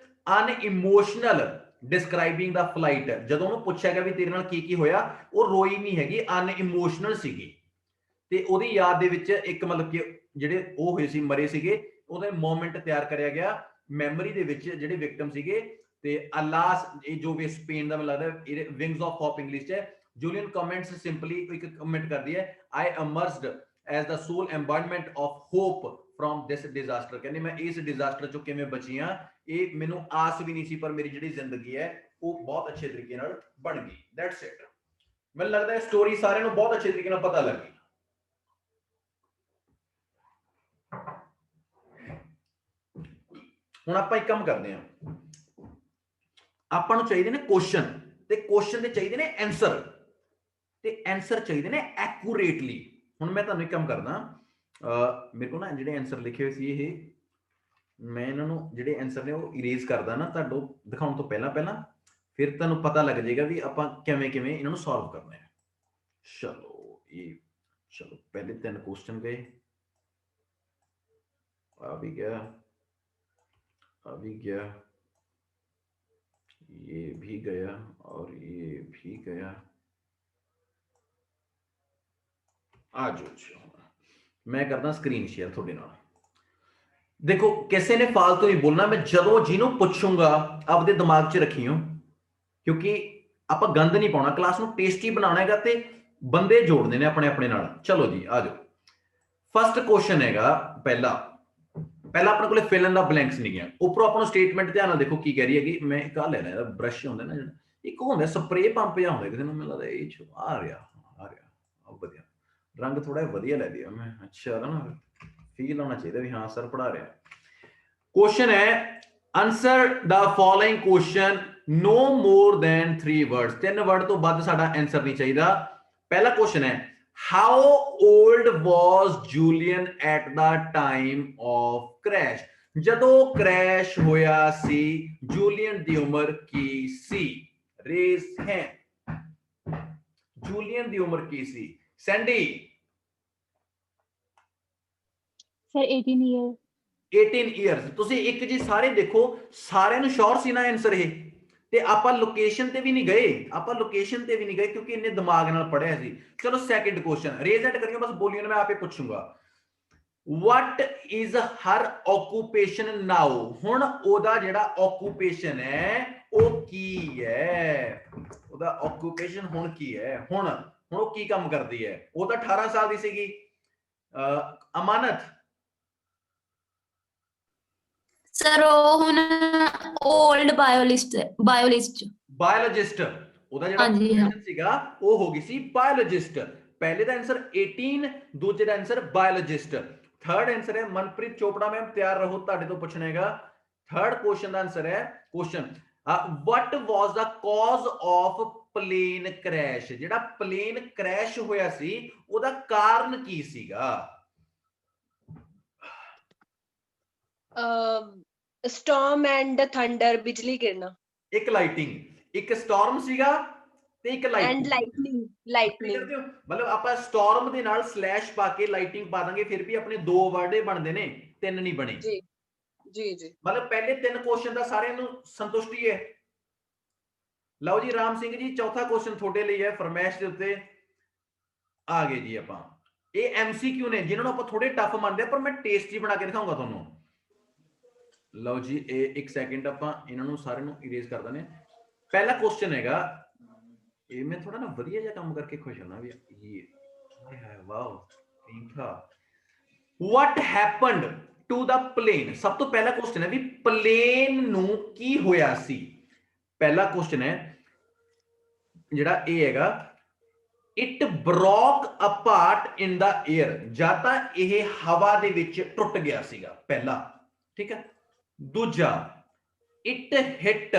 unemotional ਡਿਸਕ੍ਰਾਈਬਿੰਗ the flight, ਜਦੋਂ ਉਹਨੂੰ ਪੁੱਛਿਆ ਗਿਆ ਵੀ ਤੇਰੇ ਨਾਲ ਕੀ ਕੀ ਹੋਇਆ, ਉਹ ਰੋਈ ਨਹੀਂ ਹੈਗੀ, ਅਨਇਮੋਸ਼ਨਲ ਸੀਗੀ। ਤੇ ਉਹਦੀ ਯਾਦ ਦੇ ਵਿੱਚ ਇੱਕ ਮਤਲਬ ਕਿ ਜਿਹੜੇ ਉਹ ਹੋਏ ਸੀ ਮਰੇ ਸੀਗੇ, ਉਹਦੇ ਮੂਮੈਂਟ ਤਿਆਰ ਕਰਿਆ ਗਿਆ ਮੈਮਰੀ ਦੇ ਵਿੱਚ ਜਿਹੜੇ ਵਿਕਟਮ ਸੀਗੇ। ਤੇ ਅਲਾਸ, ਇਹ ਜੋ ਵੀ ਸਪੇਨ ਦਾ ਮੈਨੂੰ ਲੱਗਦਾ ਇਹ ਵਿੰਗਸ ਆਫ ਹੋਪ ਇੰਗਲਿਸ਼ ਚ ਹੈ। ਜੂਲੀਅਨ ਕਮੈਂਟਸ ਸਿੰਪਲੀ ਇੱਕ ਕਮੈਂਟ ਕਰਦੀ ਹੈ, I emerged as the sole embodiment of hope from this disaster. ਕਹਿੰਦੇ ਮੈਂ ਇਸ ਡਿਜ਼ਾਸਟਰ ਚੋਂ ਕਿਵੇਂ ਬਚੀ ਹਾਂ, ਇਹ ਮੈਨੂੰ ਆਸ ਵੀ ਨਹੀਂ ਸੀ, ਪਰ ਮੇਰੀ ਜਿਹੜੀ ਜ਼ਿੰਦਗੀ ਹੈ ਉਹ ਬਹੁਤ ਅੱਛੇ ਤਰੀਕੇ ਨਾਲ ਬਣ ਗਈ। That's it. ਮੈਨੂੰ ਲੱਗਦਾ ਹੈ ਸਟੋਰੀ ਸਾਰਿਆਂ ਨੂੰ ਬਹੁਤ ਅੱਛੇ ਤਰੀਕੇ ਨਾਲ ਪਤਾ ਲੱਗੀ। ਹੁਣ ਆਪਾਂ ਇੱਕ ਕੰਮ ਕਰਦੇ ਹਾਂ, ਆਪਾਂ ਨੂੰ ਚਾਹੀਦੇ ਨੇ ਕੁਐਸਚਨ, ਤੇ ਕੁਐਸਚਨ ਦੇ ਚਾਹੀਦੇ ਨੇ ਆਨਸਰ, ਤੇ ਆਨਸਰ ਚਾਹੀਦੇ ਨੇ ਐਕੂਰੇਟਲੀ। ਹੁਣ ਮੈਂ ਤੁਹਾਨੂੰ ਇੱਕ ਕੰਮ ਕਰਦਾ, ਮੇਰੇ ਕੋਲ ਨਾ ਜਿਹੜੇ ਆਨਸਰ ਲਿਖੇ ਹੋਏ ਸੀ ਇਹ ਮੈਂ ਇਹਨਾਂ ਨੂੰ ਜਿਹੜੇ ਆਨਸਰ ਨੇ ਉਹ ਇਰੇਜ਼ ਕਰਦਾ ਨਾ ਤੁਹਾਨੂੰ ਦਿਖਾਉਣ ਤੋਂ ਪਹਿਲਾਂ, ਫਿਰ ਤੁਹਾਨੂੰ ਪਤਾ ਲੱਗ ਜਾਏਗਾ ਵੀ ਆਪਾਂ ਕਿਵੇਂ ਕਿਵੇਂ ਇਹਨਾਂ ਨੂੰ ਸੋਲਵ ਕਰਨਾ ਹੈ। ਚਲੋ ਪਹਿਲੇ 3 ਕੁਐਸਚਨ ਗਏ, ਆ ਵੀ ਗਿਆ, आ भी गया, ये भी गया और ये भी गया। आ जाओ, मैं करदा स्क्रीन शेयर थोड़े नाल। देखो किसी ने फालतू नहीं बोलना, मैं जदों जिन्हों पूछूंगा आपदे दिमाग च रखियो, क्योंकि आप गंद नहीं पाना, क्लास नूं टेस्टी बनाना हैगा ते बंदे जोड़ने ने अपने अपने नाल। चलो जी आ जाओ, फर्स्ट क्वेश्चन हैगा ਪਹਿਲਾਂ ਆਪਣੇ ਕੋਲੇ ਫਿਲ ਇਨ ਦਾ ਬਲੈਂਕਸ ਨਹੀਂ ਗਿਆ। ਉੱਪਰੋਂ ਆਪਾਂ ਨੂੰ ਸਟੇਟਮੈਂਟ ਧਿਆਨ ਨਾਲ ਦੇਖੋ ਕੀ ਕਹਿ ਰਹੀ ਹੈਗੀ। ਮੈਂ ਇੱਕ ਆ ਲੈਣਾ, ਇਹਦਾ ਬ੍ਰਸ਼ ਹੁੰਦਾ ਨਾ ਜਿਹੜਾ, ਇੱਕ ਹੁੰਦਾ ਸਪਰੇ ਪੰਪ ਜਿਹਾ ਹੁੰਦਾ ਕਿਸੇ ਨੂੰ, ਮੈਨੂੰ ਲੱਗਦਾ ਇਹ ਚ ਆ ਰਿਹਾ ਵਧੀਆ ਰੰਗ ਥੋੜਾ ਵਧੀਆ ਲੈ ਲਿਆ ਮੈਂ। ਅੱਛਾ ਨਾ, ਫੀਲ ਆਉਣਾ ਚਾਹੀਦਾ ਵੀ ਹਾਂ ਸਰ ਪੜਾ ਰਿਹਾ। ਕੁਐਸਚਨ ਹੈ, ਆਨਸਰ ਦਾ following question no more than 3 words। 3 word ਤੋਂ ਵੱਧ ਸਾਡਾ ਆਨਸਰ ਨਹੀਂ ਚਾਹੀਦਾ। ਪਹਿਲਾ ਕੁਐਸਚਨ ਹੈ, how old was Julian at the time of crash? ਜਦੋਂ ਕ੍ਰੈਸ਼ ਹੋਇਆ ਸੀ ਜੂਲੀਅਨ ਦੀ ਉਮਰ ਕੀ ਸੀ? Raise hand. ਜੂਲੀਅਨ ਦੀ ਉਮਰ ਕੀ ਸੀ? Sandy sir 18 year. 18 ਇਅਰਸ। ਤੁਸੀਂ ਇੱਕ ਜੀ ਸਾਰੇ ਦੇਖੋ, ਸਾਰਿਆਂ ਨੂੰ ਸ਼ੋਰ ਸੀ ਨਾ ਆਨਸਰ ਇਹ, ਤੇ ਆਪਾਂ ਲੋਕੇਸ਼ਨ ਤੇ ਵੀ ਨਹੀਂ ਗਏ, ਕਿਉਂਕਿ ਇੰਨੇ ਦਿਮਾਗ ਨਾਲ ਪੜਿਆ ਸੀ। ਚਲੋ ਸੈਕਿੰਡ ਕੁਐਸਚਨ, ਰੇਜ਼ ਹੈਂਡ ਕਰਿਓ, ਬਸ ਬੋਲਿਓ ਨਾ, ਮੈਂ ਆਪੇ ਪੁੱਛੂੰਗਾ। what is her occupation now? ਹੁਣ ਉਹਦਾ ਜਿਹੜਾ occupation ਹੈ ਉਹ ਕੀ ਹੈ? ਉਹਦਾ occupation ਹੁਣ ਕੀ ਹੈ? ਹੁਣ ਉਹ ਕੀ ਕੰਮ ਕਰਦੀ ਹੈ? ਉਹ ਤਾਂ 18 ਸਾਲ ਦੀ ਸੀਗੀ। ਅਮਾਨਤ ਸਰ ਉਹ ਹੁਣ 올ਡ ਬਾਇਓਲੋਜਿਸਟ। ਉਹਦਾ ਜਿਹੜਾ occupation ਸੀਗਾ ਉਹ ਹੋ ਗਈ ਸੀ ਬਾਇਓਲੋਜਿਸਟ। ਪਹਿਲੇ ਦਾ ਆਨਸਰ 18, ਦੂਜੇ ਦਾ ਆਨਸਰ ਬਾਇਓਲੋਜਿਸਟ। ਥਰਡ ਆਨਸਰ ਹੈ ਮਨਪ੍ਰੀਤ ਚੋਪੜਾ ਮੈਮ, ਤਿਆਰ ਰਹੋ, ਤੁਹਾਡੇ ਤੋਂ ਪੁੱਛਣਾ ਹੈਗਾ। ਥਰਡ ਕੁਐਸਚਨ ਦਾ ਆਨਸਰ ਹੈ question what was the cause of plane crash? ਜਿਹੜਾ ਪਲੇਨ ਕ੍ਰੈਸ਼ ਹੋਇਆ ਸੀ ਉਹਦਾ ਕਾਰਨ ਕੀ ਸੀਗਾ? storm and thunder, ਬਿਜਲੀ ਗਿਰਨਾ। ਇੱਕ ਲਾਈਟਿੰਗ, ਇੱਕ ਸਟਾਰਮ ਸੀਗਾ ਤੇ ਇੱਕ and lightning। ਮਤਲਬ ਆਪਾਂ ਸਟਾਰਮ ਦੇ ਨਾਲ ਸਲੈਸ਼ ਪਾ ਕੇ ਲਾਈਟਿੰਗ ਪਾ ਦਾਂਗੇ, ਫਿਰ ਵੀ ਆਪਣੇ 2 ਵਰਡ ਬਣਦੇ ਨੇ, 3 ਨਹੀਂ ਬਣੇ। ਜੀ। ਮਤਲਬ ਪਹਿਲੇ 3 ਕੁਐਸਚਨ ਦਾ ਸਾਰਿਆਂ ਨੂੰ ਸੰਤੁਸ਼ਟੀ ਹੈ। ਲਓ ਜੀ ਰਾਮ ਸਿੰਘ ਜੀ, ਚੌਥਾ ਕੁਐਸਚਨ ਤੁਹਾਡੇ ਲਈ ਹੈ, ਫਰਮਾਇਸ਼ ਦੇ ਉੱਤੇ ਆ ਗਏ ਜੀ ਆਪਾਂ। ਇਹ MCQ ਨੇ ਜਿਨ੍ਹਾਂ ਨੂੰ ਆਪਾਂ ਥੋੜੇ ਟਫ ਮੰਨਦੇ ਆ, ਪਰ ਮੈਂ ਟੇਸਟੀ ਬਣਾ ਕੇ ਦਿਖਾਉਂਗਾ ਤੁਹਾਨੂੰ। ਲਓ ਜੀ ਇਹ 1 ਸੈਕਿੰਡ, ਆਪਾਂ ਇਹਨਾਂ ਨੂੰ ਸਾਰਿਆਂ ਨੂੰ ਇਰੇਜ਼ ਕਰ ਦਿੰਦੇ ਆ। ਪਹਿਲਾ ਕੁਐਸਚਨ ਹੈਗਾ, ਇਹ ਮੈਂ ਥੋੜਾ ਨਾ ਵਧੀਆ ਜਿਹਾ ਕੰਮ ਕਰਕੇ ਖੁਸ਼ ਹੋਣਾ ਵੀ ਇਹ ਹਾਏ ਵਾਓ ਠੀਕ ਆ। what happened to the plane? ਸਭ ਤੋਂ ਪਹਿਲਾ ਕੁਐਸਚਨ ਹੈ ਵੀ ਪਲੇਨ ਨੂੰ ਕੀ ਹੋਇਆ ਸੀ। ਪਹਿਲਾ ਕੁਐਸਚਨ ਹੈ ਜਿਹੜਾ ਇਹ ਹੈਗਾ, it broke apart in the air। ਜਾਂ ਤਾਂ ਇਹ ਹਵਾ ਦੇ ਵਿੱਚ ਟੁੱਟ ਗਿਆ ਸੀਗਾ, ਪਹਿਲਾ, ਠੀਕ ਹੈ। ਦੂਜਾ, it hit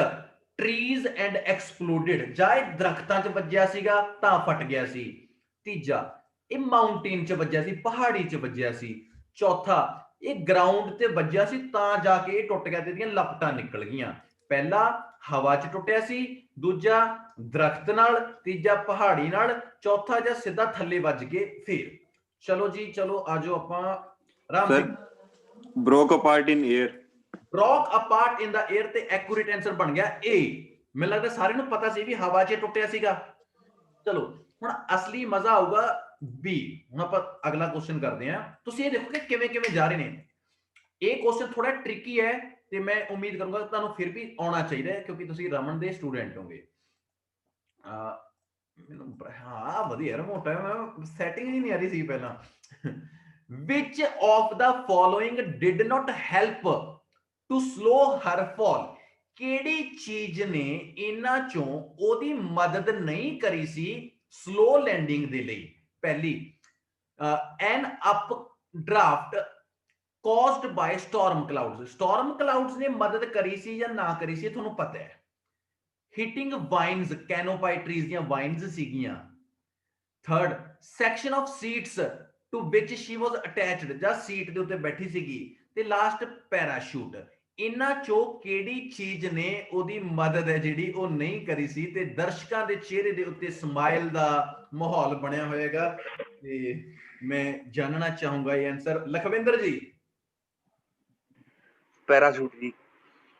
trees and exploded। ਜਾਂ ਇਹ ਦਰਖਤਾਂ 'ਚ ਵੱਜਿਆ ਸੀਗਾ ਤਾਂ ਫਟ ਗਿਆ ਸੀ। ਤੀਜਾ, ਇਹ ਮਾਊਂਟੇਨ 'ਚ ਵੱਜਿਆ ਸੀ, ਪਹਾੜੀ 'ਚ ਵੱਜਿਆ ਸੀ। ਚੌਥਾ, ਇਹ ਗਰਾਊਂਡ ਤੇ ਵੱਜਿਆ ਸੀ ਤਾਂ ਜਾ ਕੇ ਇਹ ਟੁੱਟ ਗਿਆ ਤੇ ਇਹਦੀਆਂ ਲਪਟਾਂ ਨਿਕਲ ਗਈਆਂ। ਪਹਿਲਾ ਹਵਾ 'ਚ ਟੁੱਟਿਆ ਸੀ, ਦੂਜਾ ਦਰਖਤ ਨਾਲ, ਤੀਜਾ ਪਹਾੜੀ ਨਾਲ, ਚੌਥਾ ਜਾਂ ਸਿੱਧਾ ਥੱਲੇ ਵੱਜ ਕੇ ਫੇਰ। ਚਲੋ ਜੀ ਚਲੋ ਆਜੋ ਆਪਾਂ Ram Singh. broke apart in air। broke apart in the air ਤੇ ਐਕੂਰੇਟ ਆਨਸਰ ਬਣ ਗਿਆ A। ਮੈਨੂੰ ਲੱਗਦਾ ਸਾਰਿਆਂ ਨੂੰ ਪਤਾ ਸੀ ਵੀ ਹਵਾ 'ਚ ਟੁੱਟਿਆ ਸੀਗਾ। ਚਲੋ ਹੁਣ ਅਸਲੀ ਮਜ਼ਾ ਆਊਗਾ ਬੀ। ਹੁਣ ਆਪਾਂ ਅਗਲਾ ਕੁਐਸਚਨ ਕਰਦੇ ਹਾਂ। ਤੁਸੀਂ ਇਹ ਦੇਖੋ ਕਿ ਕਿਵੇਂ ਕਿਵੇਂ ਜਾ ਰਹੇ ਨੇ। ਇਹ ਕੁਐਸਚਨ ਥੋੜਾ ਟ੍ਰਿਕੀ ਹੈ ਤੇ ਮੈਂ ਉਮੀਦ ਕਰੂੰਗਾ ਤੁਹਾਨੂੰ ਫਿਰ ਵੀ ਆਉਣਾ ਚਾਹੀਦਾ ਹੈ ਕਿਉਂਕਿ ਤੁਸੀਂ ਰਮਨ ਦੇ ਸਟੂਡੈਂਟ ਹੋਗੇ। ਮੈਨੂੰ ਹਾਂ ਵਧੀਆ ਮੋਟਾ ਸੈਟਿੰਗ ਹੀ ਨਹੀਂ ਆ ਰਹੀ ਸੀ ਪਹਿਲਾਂ। which of the following did not help to slow her fall? ਕਿਹੜੀ ਚੀਜ਼ ਨੇ ਇਹਨਾਂ ਚੋਂ ਉਹਦੀ ਮਦਦ ਨਹੀਂ ਕਰੀ ਸੀ ਸਲੋ ਲੈਂਡਿੰਗ ਦੇ ਲਈ? ਪਹਿਲੀ an updraft caused by storm clouds। storm clouds ਨੇ ਮਦਦ ਕਰੀ ਸੀ ਜਾਂ ਨਾ ਕਰੀ ਸੀ ਤੁਹਾਨੂੰ ਪਤਾ ਹੈ। hitting vines canopy trees ਦੀਆਂ vines ਸੀਗੀਆਂ। third section of seats to which she was attached ਜਾਂ ਸੀਟ ਦੇ ਉੱਤੇ ਬੈਠੀ ਸੀਗੀ। ਤੇ ਲਾਸਟ ਪੈਰਾਸ਼ੂਟ। ਇਹਨਾਂ ਚੋਂ ਕਿਹੜੀ ਚੀਜ਼ ਨੇ ਉਹਦੀ ਮਦਦ ਹੈ ਜਿਹੜੀ ਉਹ ਨਹੀਂ ਕਰੀ ਸੀ? ਤੇ ਦਰਸ਼ਕਾਂ ਦੇ ਚਿਹਰੇ ਦੇ ਉੱਤੇ ਸਮਾਈਲ ਦਾ ਮਾਹੌਲ ਬਣਿਆ ਹੋਏਗਾ ਤੇ ਮੈਂ ਜਾਣਨਾ ਚਾਹੂੰਗਾ ਇਹ ਆਨਸਰ। ਲਖਵਿੰਦਰ ਜੀ ਪੈਰਾਸ਼ੂਟ ਜੀ।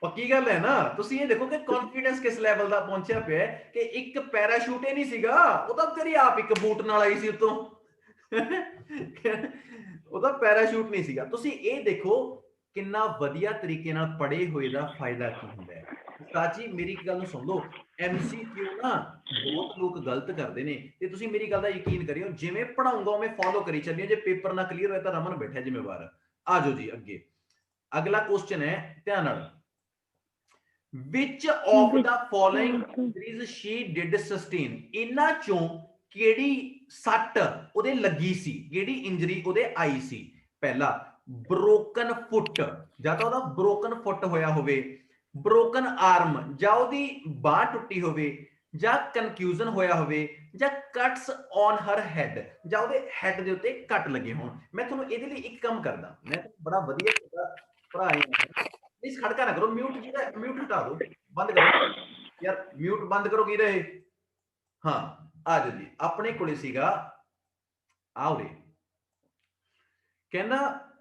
ਪੱਕੀ ਗੱਲ ਹੈ ਨਾ? ਤੁਸੀਂ ਇਹ ਦੇਖੋ ਕਿ ਕੌਨਫੀਡੈਂਸ ਕਿਸ ਲੈਵਲ ਦਾ ਪਹੁੰਚਿਆ ਪਿਆ ਕਿ ਇੱਕ ਪੈਰਾਸ਼ੂਟ ਹੀ ਨਹੀਂ ਸੀਗਾ, ਉਹ ਤਾਂ ਤੇਰੀ ਆਪ ਇੱਕ ਬੂਟ ਨਾਲ ਆਈ ਸੀ ਉੱਤੋਂ। ਉਹਦਾ ਪੈਰਾਸ਼ੂਟ ਨਹੀਂ ਸੀਗਾ। ਤੁਸੀਂ ਇਹ ਦੇਖੋ ਕਿੰਨਾ ਵਧੀਆ ਤਰੀਕੇ ਨਾਲ ਪੜ੍ਹੇ ਹੋਏ ਦਾ ਫਾਇਦਾ ਕੀ ਹੁੰਦਾ ਹੈ। ਸਾਜੀ ਮੇਰੀ ਗੱਲ ਨੂੰ ਸੁਣ ਲਓ, MCQ ਨਾ ਬਹੁਤ ਲੋਕ ਗਲਤ ਕਰਦੇ ਨੇ ਤੇ ਤੁਸੀਂ ਮੇਰੀ ਗੱਲ ਦਾ ਯਕੀਨ ਕਰਿਓ, ਜਿਵੇਂ ਪੜਾਉਂਗਾ ਉਵੇਂ ਫੋਲੋ ਕਰੀ ਚੱਲਿਓ। ਜੇ ਪੇਪਰ ਨਾ ਕਲੀਅਰ ਹੋਇਆ ਤਾਂ ਰਮਨ ਬੈਠਾ ਜ਼ਿੰਮੇਵਾਰ। ਆ ਜਾਓ ਜੀ ਅੱਗੇ। ਅਗਲਾ ਕੁਐਸਚਨ ਹੈ, ਧਿਆਨ ਨਾਲ। which of the following injuries she did sustain? ਇਹਨਾਂ ਚੋਂ ਕਿਹੜੀ ਸੱਟ ਉਹਦੇ ਲੱਗੀ ਸੀ, ਕਿਹੜੀ ਇੰਜਰੀ ਉਹਦੇ ਆਈ ਸੀ? ਪਹਿਲਾ ਬ੍ਰੋਕਨ ਫੁੱਟ, ਜਾਂ ਤਾਂ ਉਹਦਾ ਬ੍ਰੋਕਨ ਫੁੱਟ ਹੋਇਆ ਹੋਵੇ, ਬ੍ਰੋਕਨ ਆਰਮ ਜਾਂ ਉਹਦੀ ਬਾਹ ਟੁੱਟੀ ਹੋਵੇ, ਜਾਂ ਕਨਫਿਊਜ਼ਨ ਹੋਇਆ ਹੋਵੇ, ਜਾਂ ਕਟਸ ਔਨ ਹਰ ਹੈਡ ਜਾਂ ਉਹਦੇ ਹੈਡ ਦੇ ਉੱਤੇ ਕੱਟ ਲੱਗੇ ਹੋਣ। ਮੈਂ ਤੁਹਾਨੂੰ ਇਹਦੇ ਲਈ ਇੱਕ ਕੰਮ ਕਰਦਾ, ਮੈਂ ਬੜਾ ਵਧੀਆ ਭਰਾ ਹਾਂ, ਇਸ ਖੜਕਾ ਨਾ ਕਰੋ। ਮਿਊਟ ਜਿਹੜਾ ਮਿਊਟ ਹਟਾ ਦਿਓ, ਬੰਦ ਕਰੋ ਯਾਰ, ਮਿਊਟ ਬੰਦ ਕਰੋ। ਕੀ ਰਹੇ? ਹਾਂ ਆ ਜਾਓ ਜੀ। ਆਪਣੇ ਕੋਲੇ ਸੀਗਾ ਆਉਰੇ, ਕਹਿੰਦਾ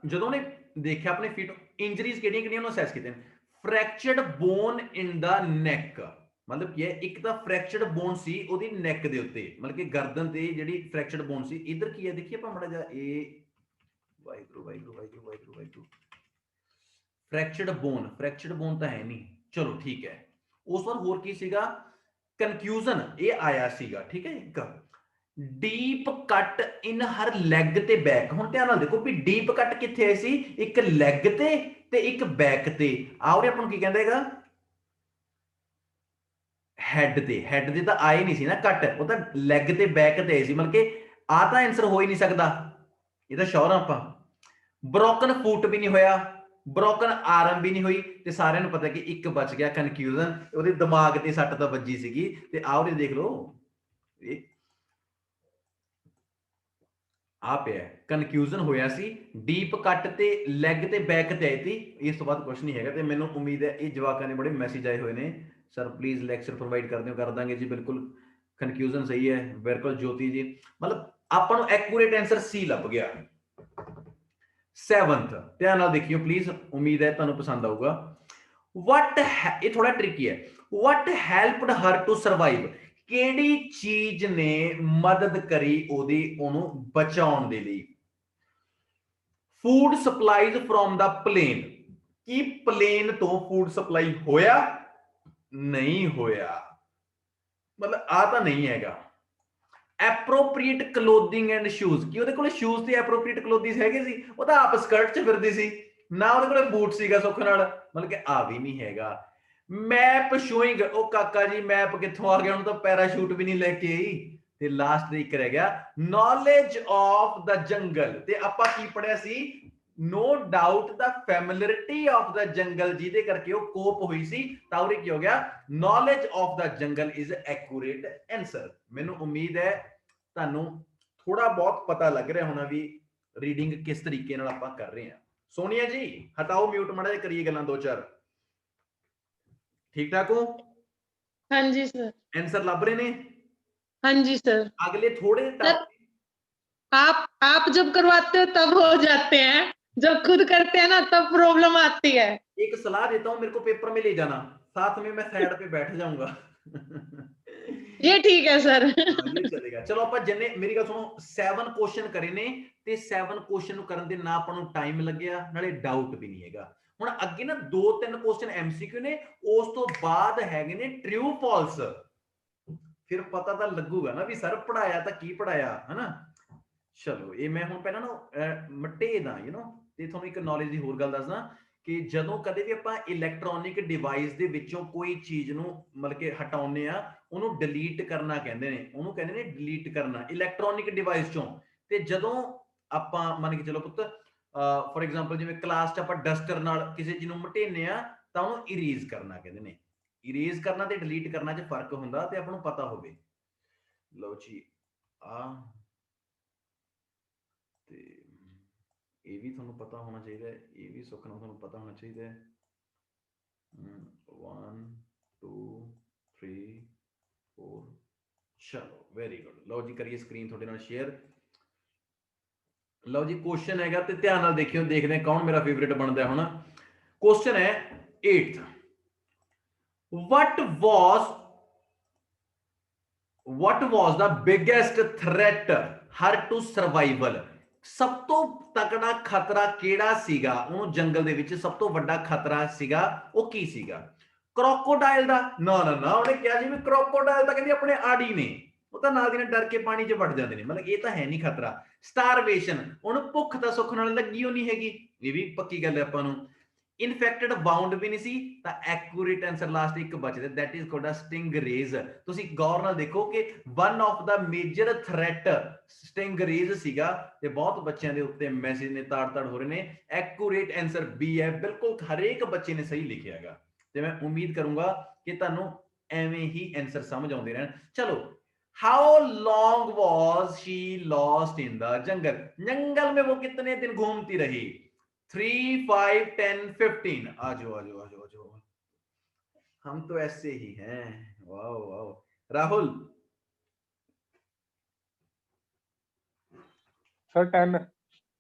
ਜਦੋਂ ਨੇ ਦੇਖਿਆ ਆਪਣੇ ਫੀਟ ਇੰਜਰੀਜ਼ ਕਿਹੜੀਆਂ ਕਿਹੜੀਆਂ ਉਹਨੂੰ ਅਸੈਸ ਕੀਤੇ ਨੇ। ਫ੍ਰੈਕਚਰਡ ਬੋਨ ਇਨ ਦਾ ਨੈਕ, ਮਤਲਬ ਕੀ ਹੈ? ਇੱਕ ਤਾਂ ਫ੍ਰੈਕਚਰਡ ਬੋਨ ਸੀ ਉਹਦੀ ਨੈਕ ਦੇ ਉੱਤੇ, ਮਤਲਬ ਕਿ ਗਰਦਨ ਤੇ ਜਿਹੜੀ ਫ੍ਰੈਕਚਰਡ ਬੋਨ ਸੀ। ਇੱਧਰ ਕੀ ਹੈ ਦੇਖੀਏ ਆਪਾਂ ਮਾੜਾ ਜਿਹਾ। ਇਹ ਵਾਹਿਗੁਰੂ ਵਾਹਿਗੁਰੂ ਵਾਹਿਗੁਰੂ ਵਾਹਿਗੁਰੂ ਵਾਹਿਗੁਰੂ। ਫ੍ਰੈਕਚਰਡ ਬੋਨ ਤਾਂ ਹੈ ਨਹੀਂ, ਚਲੋ ਠੀਕ ਹੈ। ਉਸ ਵਾਰ ਹੋਰ ਕੀ ਸੀਗਾ? ਕਨਫਿਊਜ਼ਨ ਇਹ ਆਇਆ ਸੀਗਾ, ਠੀਕ ਹੈ। ਇੱਕ ਡੀਪ ਕੱਟ ਇਨ ਹਰ ਲੈਗ ਤੇ ਬੈਕ। ਹੁਣ ਧਿਆਨ ਨਾਲ ਦੇਖੋ ਵੀ ਡੀਪ ਕੱਟ ਕਿੱਥੇ ਆਈ ਸੀ? ਇੱਕ ਲੈਗ ਤੇ ਇੱਕ ਬੈਕ ਤੇ। ਆਉਰੇ ਆਪਾਂ ਨੂੰ ਕੀ ਕਹਿੰਦਾ ਹੈਗਾ? ਹੈਡ ਤੇ। ਹੈਡ ਦੇ ਤਾਂ ਆਏ ਨਹੀਂ ਸੀ ਨਾ ਕੱਟ, ਉਹ ਤਾਂ ਲੈਗ ਤੇ ਬੈਕ ਤੇ ਆਈ ਸੀ। ਮਤਲਬ ਕਿ ਆ ਤਾਂ ਆਨਸਰ ਹੋ ਹੀ ਨਹੀਂ ਸਕਦਾ, ਇਹ ਤਾਂ ਸ਼ੋਰ ਆਪਾਂ। ਬ੍ਰੋਕਨ ਫੁੱਟ ਵੀ ਨਹੀਂ ਹੋਇਆ, ਬ੍ਰੋਕਨ ਆਰਮ ਵੀ ਨਹੀਂ ਹੋਈ, ਤੇ ਸਾਰਿਆਂ ਨੂੰ ਪਤਾ ਕਿ ਇੱਕ ਬਚ ਗਿਆ ਕਨਫਿਊਜ਼ਨ, ਉਹਦੇ ਦਿਮਾਗ ਤੇ ਸੱਟ ਤਾਂ ਵੱਜੀ ਸੀਗੀ। ਤੇ ਆਉਰੇ ਦੇਖ ਲਓ ਇਹ ਆ ਪਿਆ ਕਨਫਿਊਜ਼ਨ ਹੋਇਆ ਸੀ, ਡੀਪ ਕੱਟ ਤੇ ਲੈਗ ਤੇ ਬੈਕ ਤੇ ਆਈ ਸੀ। ਇਸ ਤੋਂ ਬਾਅਦ ਕੁਝ ਨਹੀਂ ਹੈਗਾ। ਤੇ ਮੈਨੂੰ ਉਮੀਦ ਹੈ ਇਹ ਜਵਾਕਾਂ ਨੇ ਬੜੇ ਮੈਸੇਜ ਆਏ ਹੋਏ ਨੇ, ਸਰ ਪਲੀਜ਼ ਲੈਕਚਰ ਪ੍ਰੋਵਾਈਡ ਕਰ ਦਿਓ। ਕਰ ਦਾਂਗੇ ਜੀ, ਬਿਲਕੁਲ ਕਨਫਿਊਜ਼ਨ ਸਹੀ ਹੈ, ਬਿਲਕੁਲ ਜੋਤੀ ਜੀ। ਮਤਲਬ ਆਪਾਂ ਨੂੰ ਐਕੂਰੇਟ ਆਨਸਰ ਸੀ ਲੱਭ ਗਿਆ। 7th ਧਿਆਨ ਨਾਲ ਦੇਖਿਓ ਪਲੀਜ਼, ਉਮੀਦ ਹੈ ਤੁਹਾਨੂੰ ਪਸੰਦ ਆਊਗਾ। ਵਟ ਇਹ ਥੋੜਾ ਟ੍ਰਿਕੀ ਹੈ। What helped her to survive? ਕਿਹੜੀ ਚੀਜ਼ ਨੇ ਮਦਦ ਕਰੀ ਉਹਨੂੰ ਬਚਾਉਣ ਦੇ ਲਈ? Food supplies from the plane. ਕੀ ਪਲੇਨ ਤੋਂ ਫੂਡ ਸਪਲਾਈ ਹੋਇਆ? ਨਹੀਂ ਹੋਇਆ, ਮਤਲਬ ਆ ਤਾਂ ਨਹੀਂ ਹੈਗਾ। ਐਪਰੋਪ੍ਰੀਏਟ ਕਲੋਥਿੰਗ ਐਂਡ ਸ਼ੂਜ਼, ਕੀ ਉਹਦੇ ਕੋਲੇ ਸ਼ੂਜ਼ ਤੇ ਐਪਰੋਪ੍ਰੀਏਟ ਕਲੋਥਿੰਗ ਹੈਗੇ ਸੀ? ਉਹ ਤਾਂ ਆਪ ਸਕਰਟ 'ਚ ਫਿਰਦੀ ਸੀ ਨਾ, ਉਹਦੇ ਕੋਲੇ ਬੂਟ ਸੀਗਾ ਸੁੱਖ ਨਾਲ। ਮਤਲਬ ਕਿ ਆ ਵੀ ਨਹੀਂ ਹੈਗਾ। ਮੈਪ ਸ਼ੋਇੰਗ, ਉਹ ਕਾਕਾ ਜੀ ਮੈਪ ਕਿੱਥੋਂ ਆ ਗਿਆ? ਉਹਨੂੰ ਤਾਂ ਪੈਰਾਸ਼ੂਟ ਵੀ ਨਹੀਂ ਲੈ ਕੇ ਆਈ। ਤੇ ਲਾਸਟ ਦੇ ਇੱਕ ਰਹਿ ਗਿਆ, ਨੌਲੇਜ ਆਫ ਦਾ ਜੰਗਲ। ਤੇ ਆਪਾਂ ਕੀ ਪੜਿਆ ਸੀ? ਨੋ ਡਾਊਟ ਦਾ ਫੈਮਿਲਿਅਰਿਟੀ ਆਫ ਦਾ ਜੰਗਲ, ਜਿਹਦੇ ਕਰਕੇ ਉਹ ਕੋਪ ਹੋਈ ਸੀ। ਤਾਂ ਉਰੇ ਕੀ ਹੋ ਗਿਆ? ਨੌਲੇਜ ਆਫ ਦਾ ਜੰਗਲ ਇਜ਼ ਐਕੂਰੇਟ ਆਨਸਰ। ਮੈਨੂੰ ਉਮੀਦ ਹੈ ਤੁਹਾਨੂੰ ਥੋੜਾ ਬਹੁਤ ਪਤਾ ਲੱਗ ਰਿਹਾ ਹੋਣਾ ਵੀ ਰੀਡਿੰਗ ਕਿਸ ਤਰੀਕੇ ਨਾਲ ਆਪਾਂ ਕਰ ਰਹੇ ਹਾਂ। ਸੋਨੀਆ ਜੀ ਹਟਾਓ ਮਿਊਟ, ਮਾੜਾ ਜਿਹਾ ਕਰੀਏ ਗੱਲਾਂ ਦੋ ਚਾਰ। ठीक ठाक हो? हाँ जी सर। आंसर लभ रहे ने? हाँ जी सर। अगले थोड़े आप जब करवाते हो तब हो जाते हैं, जब खुद करते हैं ना तब प्रॉब्लम आती है। एक सलाह देता हूं, मेरे को पेपर में ले जाना, साथ में मैं साइड पे बैठ जाऊंगा। ये ठीक है सर। हाँ, ये चलेगा। चलो ਆਪਾਂ ਜਿੰਨੇ ਮੇਰੀ ਗੱਲ ਸੁਣੋ 7 ਕੁਐਸਚਨ ਕਰੇ ਨੇ ਤੇ 7 ਕੁਐਸਚਨ ਨੂੰ ਕਰਨ ਦੇ ਨਾ ਆਪਾਂ ਨੂੰ ਟਾਈਮ ਲੱਗਿਆ ਨਾਲੇ ਡਾਊਟ ਵੀ ਨਹੀਂ ਹੈਗਾ। ਹੁਣ ਅੱਗੇ ਨਾ 2-3 ਕੁਐਸਚਨ ਐਮਸੀਕਿਊ ਨੇ, ਉਸ ਤੋਂ ਬਾਅਦ ਹੈਗੇ ਨੇ ਟਰੂ ਫਾਲਸ। ਫਿਰ ਪਤਾ ਤਾਂ ਲੱਗੂਗਾ ਨਾ ਵੀ ਸਰ ਪੜਾਇਆ ਤਾਂ ਕੀ ਪੜਾਇਆ, ਹਨਾ। ਚਲੋ ਇਹ ਮੈਂ ਹੁਣ ਪਹਿਲਾਂ ਨਾ ਮਟੇ ਦਾ ਤੇ ਤੁਹਾਨੂੰ ਇੱਕ ਨੌਲੇਜ ਦੀ ਹੋਰ ਗੱਲ ਦੱਸਦਾ ਕਿ ਜਦੋਂ ਕਦੇ ਵੀ ਆਪਾਂ ਇਲੈਕਟ੍ਰੋਨਿਕ ਡਿਵਾਈਸ ਦੇ ਵਿੱਚੋਂ ਕੋਈ ਚੀਜ਼ ਨੂੰ ਮਤਲਬ ਕਿ ਹਟਾਉਂਦੇ ਆ, ਉਹਨੂੰ ਡਿਲੀਟ ਕਰਨਾ ਕਹਿੰਦੇ ਨੇ, ਉਹਨੂੰ ਕਹਿੰਦੇ ਨੇ ਡਿਲੀਟ ਕਰਨਾ ਇਲੈਕਟ੍ਰੋਨਿਕ ਡਿਵਾਈਸ ਚੋਂ। ਤੇ ਜਦੋਂ ਆਪਾਂ ਮੰਨ ਕੇ ਚਲੋ ਪੁੱਤ ਫॉर ਐਗਜ਼ਾਮਪਲ ਜਿਵੇਂ ਕਲਾਸ 'ਚ ਆਪਾਂ ਡਸਟਰ ਨਾਲ ਕਿਸੇ ਚੀਜ਼ ਨੂੰ ਮਟੇਨੇ ਆ ਤਾਂ ਉਹਨੂੰ ਇਰੇਜ਼ ਕਰਨਾ ਕਹਿੰਦੇ ਨੇ। ਇਰੇਜ਼ ਕਰਨਾ ਤੇ ਡਿਲੀਟ ਕਰਨਾ 'ਚ ਫਰਕ ਹੁੰਦਾ ਤੇ ਆਪਾਂ ਨੂੰ ਪਤਾ ਹੋਵੇ। ਲਓ ਜੀ ਆ ਤੇ ਇਹ ਵੀ ਤੁਹਾਨੂੰ ਪਤਾ ਹੋਣਾ ਚਾਹੀਦਾ ਹੈ, ਇਹ ਵੀ ਸੁੱਖ ਨਾਲ ਤੁਹਾਨੂੰ ਪਤਾ ਹੋਣਾ ਚਾਹੀਦਾ ਹੈ। 1 2 3 4 ਚਲੋ ਵੈਰੀ ਗੁੱਡ। ਲਓ ਜੀ ਕਰੀਏ ਸਕਰੀਨ ਤੁਹਾਡੇ ਨਾਲ ਸ਼ੇਅਰ। ਲਓ ਜੀ ਕੁਐਸਚਨ ਹੈਗਾ ਤੇ ਧਿਆਨ ਨਾਲ ਦੇਖਿਓ, ਦੇਖਦੇ ਹਾਂ ਕੌਣ ਮੇਰਾ ਫੇਵਰਿਟ ਬਣਦਾ ਹੁਣ। ਕੁਐਸਚਨ ਹੈ 8th, what was the biggest threat her to survival? ਸਭ ਤੋਂ ਤਕੜਾ ਖਤਰਾ ਕਿਹੜਾ ਸੀਗਾ ਉਹਨੂੰ ਜੰਗਲ ਦੇ ਵਿੱਚ? ਸਭ ਤੋਂ ਵੱਡਾ ਖਤਰਾ ਸੀਗਾ ਉਹ ਕੀ ਸੀਗਾ? ਕ੍ਰੋਕੋਡਾਈਲ ਦਾ? ਨਾ ਨਾ ਨਾ, ਉਹਨੇ ਕਿਹਾ ਜੀ ਵੀ ਕ੍ਰੋਕੋਡਾਈਲ ਤਾਂ ਕਹਿੰਦੀ ਆਪਣੇ ਆੜੀ ਨੇ, ਉਹ ਤਾਂ ਨਾਲ ਦੀ ਨਾਲ ਡਰ ਕੇ ਪਾਣੀ 'ਚ ਵੜ ਜਾਂਦੇ ਨੇ, ਮਤਲਬ ਇਹ ਤਾਂ ਹੈ ਨਹੀਂ ਖਤਰਾ। ਸਟਾਰਵੇਸ਼ਨ, ਉਹਨੂੰ ਭੁੱਖ ਤਾਂ ਸੁੱਖ ਨਾਲ ਲੱਗੀ ਹੋਣੀ ਹੈਗੀ, ਇਹ ਵੀ ਪੱਕੀ ਗੱਲ ਹੈ ਆਪਾਂ ਨੂੰ। ਇਨਫੈਕਟਡ ਬਾਉਂਡ ਵੀ ਨਹੀਂ ਸੀ, ਤਾਂ ਐਕੂਰੇਟ ਆਨਸਰ ਲਾਸਟ ਇੱਕ ਬਚਦਾ, that is called a stingrays. ਤੁਸੀਂ ਗੌਰ ਨਾਲ ਦੇਖੋ ਕਿ one of the major threat stingrays ਸੀਗਾ ਤੇ ਬਹੁਤ ਬੱਚਿਆਂ ਦੇ ਉੱਤੇ ਮੈਸੇਜ ਨੇ ਤਾੜ-ਤਾੜ ਹੋ ਰਹੇ ਨੇ। ਐਕੂਰੇਟ ਆਨਸਰ ਬੀ ਹੈ, ਬਿਲਕੁਲ ਹਰੇਕ ਬੱਚੇ ਨੇ ਸਹੀ ਲਿਖਿਆ ਹੈਗਾ ਤੇ ਮੈਂ ਉਮੀਦ ਕਰੂੰਗਾ ਕਿ ਤੁਹਾਨੂੰ ਐਵੇਂ ਹੀ ਆਨਸਰ ਸਮਝ ਆਉਂਦੇ ਰਹਿਣ। ਚਲੋ, how long was she lost in the jungle? जंगल में वो कितने दिन घूमती रही? 3 5 10 15। आजो आजो आजो आजो, हम तो ऐसे ही हैं। Wow wow. राहुल सर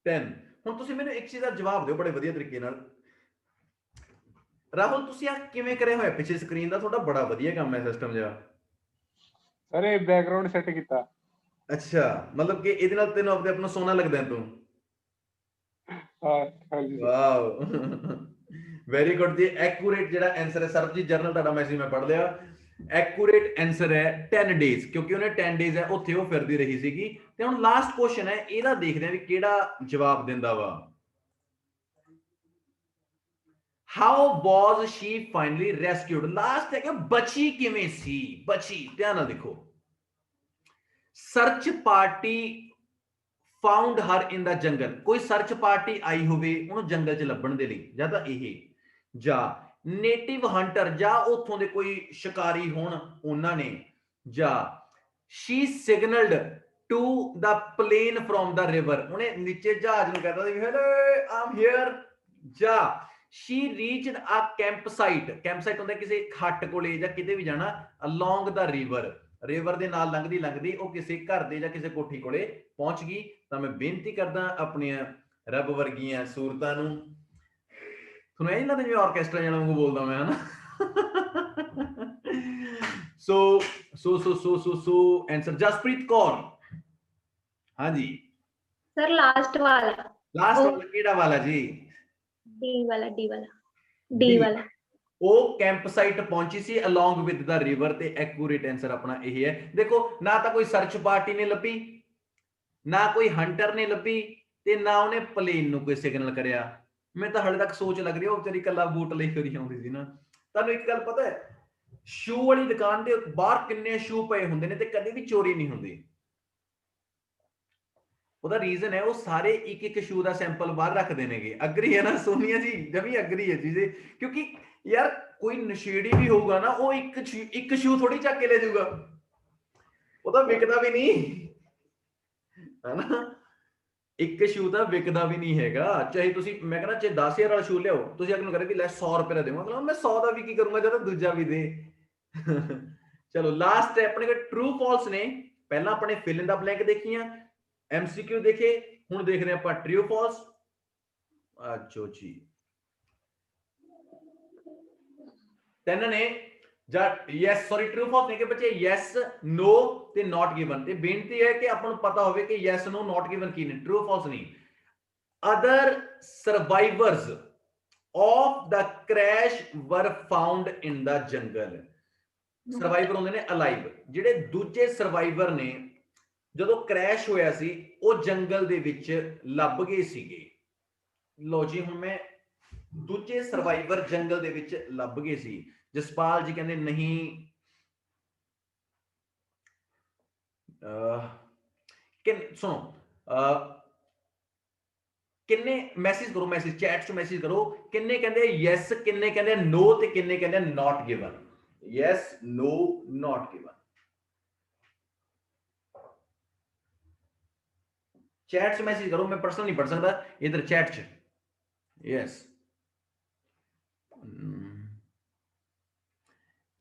10 ਹੁਣ ਤੁਸੀਂ ਮੈਨੂੰ ਇੱਕ ਚੀਜ਼ ਦਾ ਜਵਾਬ ਦਿਓ ਬੜੇ ਵਧੀਆ ਤਰੀਕੇ ਨਾਲ। ਰਾਹੁਲ ਤੁਸੀਂ ਆ ਕਿਵੇਂ ਕਰਿਆ ਹੋਇਆ ਪਿੱਛੇ ਸਕਰੀਨ ਦਾ? ਤੁਹਾਡਾ ਬੜਾ ਵਧੀਆ ਕੰਮ ਹੈ ਸਿਸਟਮ ਜਿਹਾ। ਸਰ ਇਹ ਬੈਕਗ੍ਰਾਉਂਡ ਸੈੱਟ ਕੀਤਾ। ਅੱਛਾ, ਮਤਲਬ ਕਿ ਇਹਦੇ ਨਾਲ ਤੈਨੂੰ ਆਪਣੇ ਆਪ ਨੂੰ ਸੋਹਣਾ ਲੱਗਦਾ ਤੂੰ? ਹਾਂਜੀ ਵਾਓ ਵੈਰੀ ਗੁੱਡ ਜੀ। ਐਕੂਰੇਟ ਜਿਹੜਾ ਆਨਸਰ ਹੈ ਸਰਬਜੀਤ ਜਰਨਲ, ਤੁਹਾਡਾ ਮੈਸੇਜ ਮੈਂ ਪੜ੍ਹ ਲਿਆ। ਐਕੂਰੇਟ ਆਨਸਰ ਹੈ 10 ਡੇਜ਼, ਕਿਉਂਕਿ ਉਹਨੇ 10 ਡੇਜ਼ ਹੈ ਉੱਥੇ ਉਹ ਫਿਰਦੀ ਰਹੀ ਸੀਗੀ। ਤੇ ਹੁਣ ਲਾਸਟ ਕੁਐਸਚਨ ਹੈ, ਇਹਦਾ ਦੇਖਦੇ ਆ ਵੀ ਕਿਹੜਾ ਜਵਾਬ ਦਿੰਦਾ ਵਾ। How was she finally rescued? Last ਹੈ ਕਿ ਬਚੀ ਕਿਵੇਂ ਸੀ? ਬਚੀ, ਧਿਆਨ ਨਾਲ ਦੇਖੋ। Search party found her in the jungle, ਕੋਈ ਸਰਚ ਪਾਰਟੀ ਆਈ ਹੋਵੇ ਉਹਨੂੰ ਜੰਗਲ 'ਚ ਲੱਭਣ ਦੇ ਲਈ, ਜਾਂ ਤਾਂ ਇਹ, ਜਾਂ ਨੇਟਿਵ ਹੰਟਰ ਜਾਂ ਉੱਥੋਂ ਦੇ ਕੋਈ ਸ਼ਿਕਾਰੀ ਹੋਣ ਉਹਨਾਂ ਨੇ, ਜਾਂ she signalled to the plane from the river, ਉਹਨੇ ਨੀਚੇ ਜਹਾਜ਼ ਨੂੰ ਕਹਿੰਦਾ ਸੀ ਹੈਲੋ ਆਮ ਹੇਅਰ, ਜਾਂ she reached a campsite, campsite ਹੁੰਦਾ ਕਿਸੇ ਹੱਟ ਕੋਲੇ ਜਾਂ ਕਿਤੇ ਵੀ ਜਾਣਾ, along the river, ਰਿਵਰ ਦੇ ਨਾਲ ਲੰਘਦੀ ਲੰਘਦੀ ਉਹ ਕਿਸੇ ਘਰ ਦੇ ਜਾਂ ਕਿਸੇ ਕੋਠੀ ਕੋਲੇ ਪਹੁੰਚ ਗਈ। ਤਾਂ ਮੈਂ ਬੇਨਤੀ ਕਰਦਾ ਆਪਣੀਆਂ ਰੱਬ ਵਰਗੀਆਂ ਸੂਰਤਾਂ ਨੂੰ, ਤੁਹਾਨੂੰ ਇਹ ਨਹੀਂ ਲੱਗਦਾ ਜਿਵੇਂ ਆਰਕੈਸਟਰਾ ਜਾਣਾ ਵਾਂਗੂ ਬੋਲਦਾ ਮੈਂ, ਹਨਾ? ਸੋ ਆਨਸਰ ਜਸਪ੍ਰੀਤ ਕੌਰ। ਹਾਂਜੀ ਸਰ ਲਾਸਟ ਵਾਲਾ, ਲਾਸਟ ਵਾਲਾ ਕਿਹੜਾ ਵਾਲਾ ਜੀ? ਡੀ ਵਾਲਾ। ਉਹ ਕੈਂਪ ਸਾਈਟ ਪਹੁੰਚੀ ਸੀ ਅਲੋਂਗ ਵਿਦ ਦਾ ਰਿਵਰ, ਤੇ ਐਕੂਰੇਟ ਆਨਸਰ ਆਪਣਾ ਇਹ ਹੈ। ਦੇਖੋ, ਨਾ ਤਾਂ ਕੋਈ ਸਰਚ ਪਾਰਟੀ ਨੇ ਲੱਭੀ, ਨਾ ਕੋਈ ਹੰਟਰ ਨੇ ਲੱਭੀ, ਤੇ ਨਾ ਉਹਨੇ ਪਲੇਨ ਨੂੰ ਕੋਈ ਸਿਗਨਲ ਕਰਿਆ। ਮੈਨੂੰ ਤਾਂ ਹਾਲੇ ਤੱਕ ਸੋਚ ਲੱਗ ਰਹੀ ਹੈ ਉਹ ਵਿਚਾਰੀ ਕੱਲਾ ਬੂਟ ਲਈ ਫਿਰੀ ਆਉਂਦੀ ਸੀ ਨਾ। ਤੁਹਾਨੂੰ ਇੱਕ ਗੱਲ ਪਤਾ ਹੈ, ਸ਼ੂ ਵਾਲੀ ਦੁਕਾਨ ਦੇ ਬਾਹਰ ਕਿੰਨੇ ਸ਼ੂ ਪਏ ਹੁੰਦੇ ਨੇ ਤੇ ਕਦੇ ਵੀ ਚੋਰੀ ਨਹੀਂ ਹੁੰਦੀ। ਉਹਦਾ ਰੀਜ਼ਨ ਹੈ ਉਹ ਸਾਰੇ ਇੱਕ ਇੱਕ ਸ਼ੂ ਦਾ ਸੈਂਪਲ ਬਾਹਰ ਰੱਖਦੇ ਨੇਗੇ। ਅਗਰੀ ਹੈ ਨਾ ਸੋਨੀਆ ਜੀ? ਜਮੀ ਅਗਰੀ ਹੈ ਜੀ, ਕਿਉਂਕਿ ਯਾਰ ਕੋਈ ਨਸ਼ੇੜੀ ਵੀ ਹੋਊਗਾ ਨਾ, ਉਹ ਇੱਕ ਸ਼ੂ ਥੋੜੀ ਚੱਕ ਕੇ ਲੈ ਜਾਊਗਾ, ਉਹ ਤਾਂ ਵਿਕਦਾ ਵੀ ਨਹੀਂ, ਹਨਾ? ਇੱਕ ਸ਼ੂ ਤਾਂ ਵਿਕਦਾ ਵੀ ਨਹੀਂ ਹੈਗਾ। ਚਾਹੇ ਤੁਸੀਂ, ਮੈਂ ਕਹਿੰਦਾ ਚਾਹੇ 10,000 ਵਾਲਾ ਸ਼ੂ ਲਿਆਓ, ਤੁਸੀਂ ਅਗਰ ਨੂੰ ਕਰੇ ਵੀ ਲੈ 100 ਰੁਪਏ ਦਾ ਦੇਵਾਂਗਾ, ਮੈਂ 100 ਦਾ ਵੀ ਕੀ ਕਰੂੰਗਾ ਜਦੋਂ ਦੂਜਾ ਵੀ ਦੇ। ਚਲੋ ਲਾਸਟ ਹੈ ਆਪਣੇ ਕੋਲ ਟਰੂ ਫਾਲਸ ਨੇ। ਪਹਿਲਾਂ ਆਪਣੇ ਫਿਲ ਇਨ ਦਾ ਬਲੈਂਕ ਦੇਖੀਆਂ, MCQ ਦੇਖੇ, ਹੁਣ ਦੇਖਦੇ ਆਪਾਂ ਟਰੂ ਫਾਲਸ। ਆਜੋ ਜੀ, ਤਿੰਨ ਨੇ ਜਾਂ ਯੈਸ ਸੌਰੀ ਟਰੂ ਫਾਲਸ ਨੇ ਕਿ ਬੱਚੇ ਯੈਸ ਨੋ ਤੇ ਨਾਟ ਗਿਵਨ ਤੇ ਬੇਨਤੀ ਹੈ ਕਿ ਆਪਾਂ ਨੂੰ ਪਤਾ ਹੋਵੇ ਕਿ ਯੈਸ ਨੋ ਨਾਟ ਗਿਵਨ ਕੀ ਨੇ ਟਰੂ ਫਾਲਸ ਨਹੀਂ other survivors of the crash were found in the jungle survivor ਹੁੰਦੇ ਨੇ ਅਲਾਈਵ ਜਿਹੜੇ ਦੂਜੇ ਸਰਵਾਈਵਰ ਨੇ ਜਦੋਂ ਕ੍ਰੈਸ਼ ਹੋਇਆ ਸੀ ਉਹ ਜੰਗਲ ਦੇ ਵਿੱਚ ਲੱਭ ਗਏ ਸੀਗੇ ਲੋ ਜੀ ਹੁਣ ਮੈਂ ਦੂਜੇ ਸਰਵਾਈਵਰ ਜੰਗਲ ਦੇ ਵਿੱਚ ਲੱਭ ਗਏ ਸੀ ਜਸਪਾਲ ਜੀ ਕਹਿੰਦੇ ਨਹੀਂ ਸੁਣੋ ਕਿੰਨੇ ਮੈਸੇਜ ਕਰੋ ਮੈਸੇਜ ਚੈਟ 'ਚ ਮੈਸੇਜ ਕਰੋ ਕਿੰਨੇ ਕਹਿੰਦੇ ਯੈਸ ਕਿੰਨੇ ਕਹਿੰਦੇ ਨੋ ਤੇ ਕਿੰਨੇ ਕਹਿੰਦੇ ਨਾਟ ਗਿਵਨ ਯੈਸ ਨੋ ਨਾਟ ਗਿਵਨ चैट से मैसेज करो मैं पर्सनल नहीं पढ़ सकता इधर चैट च यस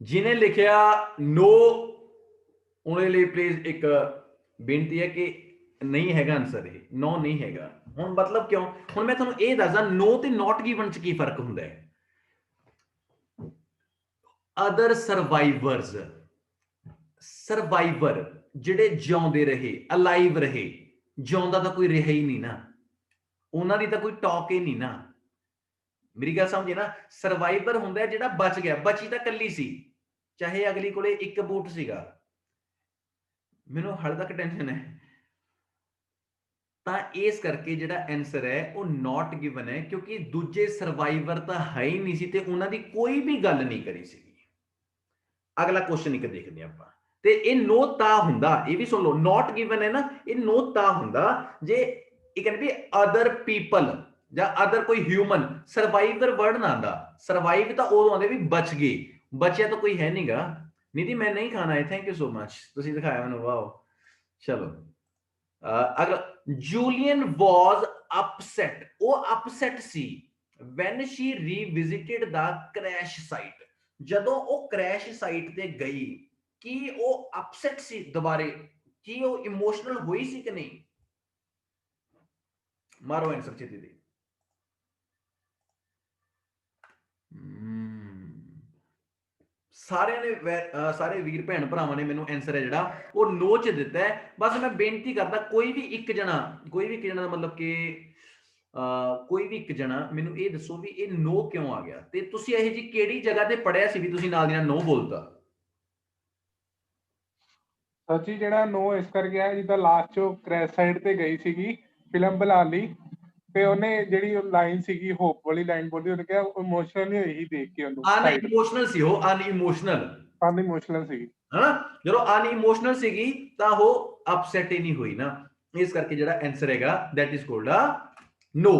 जिन्हें लिखिया नो उन्हें लिए प्लीज एक बेनती है कि नहीं हैगा आंसर ये नो नहीं हैगा हुण मतलब क्यों हुण मैं तुहानूं ये दसदा नो ते नॉट गिवन च की फर्क हुंदा है अदर सर्वाइवर्स सर्वाइवर जिहड़े जिउंदे रहे अलाइव रहे ਜਿਉਂਦਾ ਤਾਂ ਕੋਈ ਰਿਹਾ ਹੀ ਨਹੀਂ ਨਾ ਉਹਨਾਂ ਦੀ ਤਾਂ ਕੋਈ ਟਾਕ ਹੀ ਨਹੀਂ ਨਾ ਮੇਰੀ ਗੱਲ ਸਮਝੇ ਨਾ ਸਰਵਾਈਵਰ ਹੁੰਦਾ ਜਿਹੜਾ ਬਚ ਗਿਆ ਬਚੀ ਤਾਂ ਕੱਲੀ ਸੀ ਚਾਹੇ ਅਗਲੀ ਕੋਲੇ ਇੱਕ ਬੂਟ ਸੀਗਾ ਮੈਨੂੰ ਹਾਲੇ ਤੱਕ ਟੈਨਸ਼ਨ ਹੈ ਤਾਂ ਇਸ ਕਰਕੇ ਜਿਹੜਾ ਆਨਸਰ ਹੈ ਉਹ ਨਾਟ ਗਿਵਨ ਹੈ ਕਿਉਂਕਿ ਦੂਜੇ ਸਰਵਾਈਵਰ ਤਾਂ ਹੈ ਹੀ ਨਹੀਂ ਸੀ ਤੇ ਉਹਨਾਂ ਦੀ ਕੋਈ ਵੀ ਗੱਲ ਨਹੀਂ ਕਰੀ ਸੀਗੀ ਅਗਲਾ ਕੁਐਸਚਨ ਇੱਕ ਦੇਖਦੇ ਆਪਾਂ ਤੇ ਇਹ ਨੋ ਤਾਂ ਹੁੰਦਾ ਇਹ ਵੀ ਸੁਣ ਲਓ ਨਾਟ ਗਿਵਨ ਹੈ ਨਾ ਇਹ ਨੋ ਤਾਂ ਹੁੰਦਾ ਜੇ ਇਹ ਕਹਿੰਦੇ ਵੀ ਅਦਰ ਪੀਪਲ ਜਾਂ ਅਦਰ ਕੋਈ ਹਿਊਮਨ ਸਰਵਾਈਵਰ ਵਰਡ ਨਾ ਆਂਦਾ ਸਰਵਾਈਵ ਤਾਂ ਉਦੋਂ ਆਉਂਦੇ ਵੀ ਬਚ ਗਏ ਬਚਿਆ ਤਾਂ ਕੋਈ ਹੈ ਨਹੀਂਗਾ ਨਿਧੀ ਮੈਂ ਨਹੀਂ ਖਾਣਾ ਹੈ ਥੈਂਕ ਯੂ ਸੋ ਮਚ ਤੁਸੀਂ ਦਿਖਾਇਆ ਮੈਨੂੰ ਵਾਓ ਚਲੋ ਅਗਲਾ ਜੂਲੀਅਨ ਵਾਸ ਅਪਸੈਟ ਉਹ ਅਪਸੈਟ ਸੀ ਵੈਨ ਸ਼ੀ ਰੀਵਿਜ਼ਿਟਡ ਦਾ ਕ੍ਰੈਸ਼ ਸਾਈਟ ਜਦੋਂ ਉਹ ਕ੍ਰੈਸ਼ ਸਾਈਟ ਤੇ ਗਈ कि वो अपसेट सी दोबारे कि वो इमोशनल हुई सी कि नहीं मारो आंसर छेती दे सारे ने सारे वीर भैन भरावां ने मेनू आंसर है जिहड़ा वो नो च दिता है बस मैं बेनती करदा कोई भी एक जना दा मतलब कि कोई भी एक जना मेनू ये दसो भी ये नो क्यों आ गया ते तुसी इह जी किहड़ी जगह ते पढ़िया सी भी तुसी नाल दी नाल नो बोलदा ਸੱਚੀ ਜਿਹੜਾ ਨੋ ਇਸ ਕਰਕੇ ਆ ਜਿੱਦਾਂ ਲਾਸਟ ਚੋਂ ਕ੍ਰੈਸ਼ ਸਾਈਡ ਤੇ ਗਈ ਸੀਗੀ ਫਿਲਮ ਬਣਾ ਲਈ ਤੇ ਉਹਨੇ ਜਿਹੜੀ ਲਾਈਨ ਸੀਗੀ ਹੋਪ ਵਾਲੀ ਲਾਈਨ ਬੋਲੀ ਉਹਨੇ ਕਿਹਾ ਇਮੋਸ਼ਨਲ ਨਹੀਂ ਹੋਈ ਦੇਖ ਕੇ ਉਹਨੂੰ ਅਨਇਮੋਸ਼ਨਲ ਸੀ ਉਹ ਅਨਇਮੋਸ਼ਨਲ ਸੀਗੀ ਹਾਂ ਜਦੋਂ ਅਨਇਮੋਸ਼ਨਲ ਸੀਗੀ ਤਾਂ ਉਹ ਅਪਸੈਟ ਹੀ ਨਹੀਂ ਹੋਈ ਨਾ ਇਸ ਕਰਕੇ ਜਿਹੜਾ ਆਨਸਰ ਹੈਗਾ that is called a no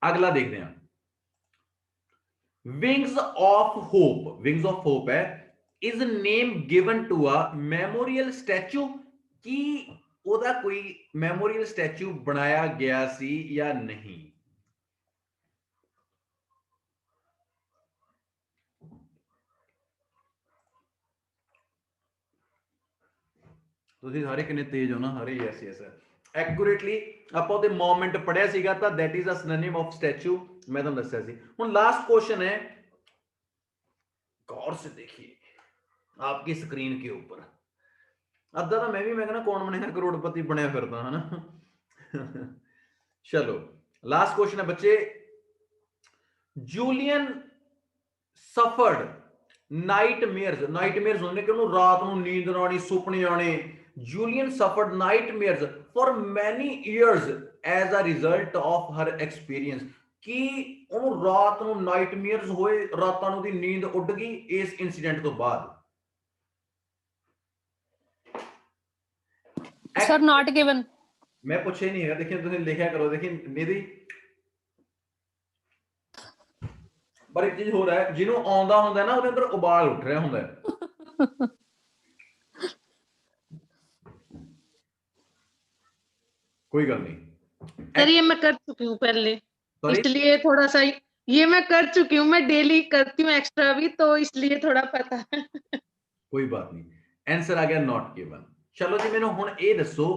अगला देखते हैं विंग्स ऑफ होप है is name given to a memorial statue की ओदा कोई मेमोरियल स्टैचू बनाया गया सी या नहीं ਤੁਸੀਂ ਸਾਰੇ ਕਿੰਨੇ ਤੇਜ਼ ਹੋ ਨਾ ਹਰੇ ਯੈਸ ਯੈਸ एक्यूरेटली ਆਪਾਂ ਉਹਦੇ ਮੂਵਮੈਂਟ ਪੜਿਆ ਸੀਗਾ ਤਾਂ that is a synonym of statue मैं ਤੁਹਾਨੂੰ ਦੱਸਿਆ ਸੀ ਹੁਣ लास्ट क्वेश्चन है गौर से देखिए आपकी स्क्रीन के ऊपर अद्धा तो मैं कहना कौन बनेगा करोड़पति बनया फिरदा है ना चलो लास्ट क्वेश्चन है बच्चे जूलियन सफर्ड नाइटमेयर्स होने कि उन्होंने रात ਨੂੰ ਨੀਂਦ ਨਾ ਆਣੀ ਸੁਪਨੇ ਆਣੇ Julian suffered nightmares for many years as a result of her experience ਕਿ ਉਹਨੂੰ ਰਾਤ ਨੂੰ ਨਾਈਟਮੇਅਰਸ ਹੋਏ ਰਾਤਾਂ ਨੂੰ ਦੀ ਨੀਂਦ ਉੱਡ ਗਈ ਇਸ ਇਨਸੀਡੈਂਟ ਤੋਂ ਬਾਅਦ सर नॉट गिवन मैं पूछे नहीं है देखिए तुम लिखा करो देखिए निधि पर एक चीज हो रहा है जिन्हों आंदा हुंदा ना ਉਹਦੇ ਅੰਦਰ ਉਬਾਲ ਉੱਠ ਰਿਹਾ ਹੁੰਦਾ ਹੈ कोई गल नहीं सर ये मैं कर चुकी हूँ पहले इसलिए थोड़ा सा ये मैं कर चुकी हूँ मैं डेली करती हूँ एक्स्ट्रा भी तो इसलिए थोड़ा पता है कोई बात नहीं आंसर आ गया नॉट गिवन चलो जी मैंने हुण ये दसो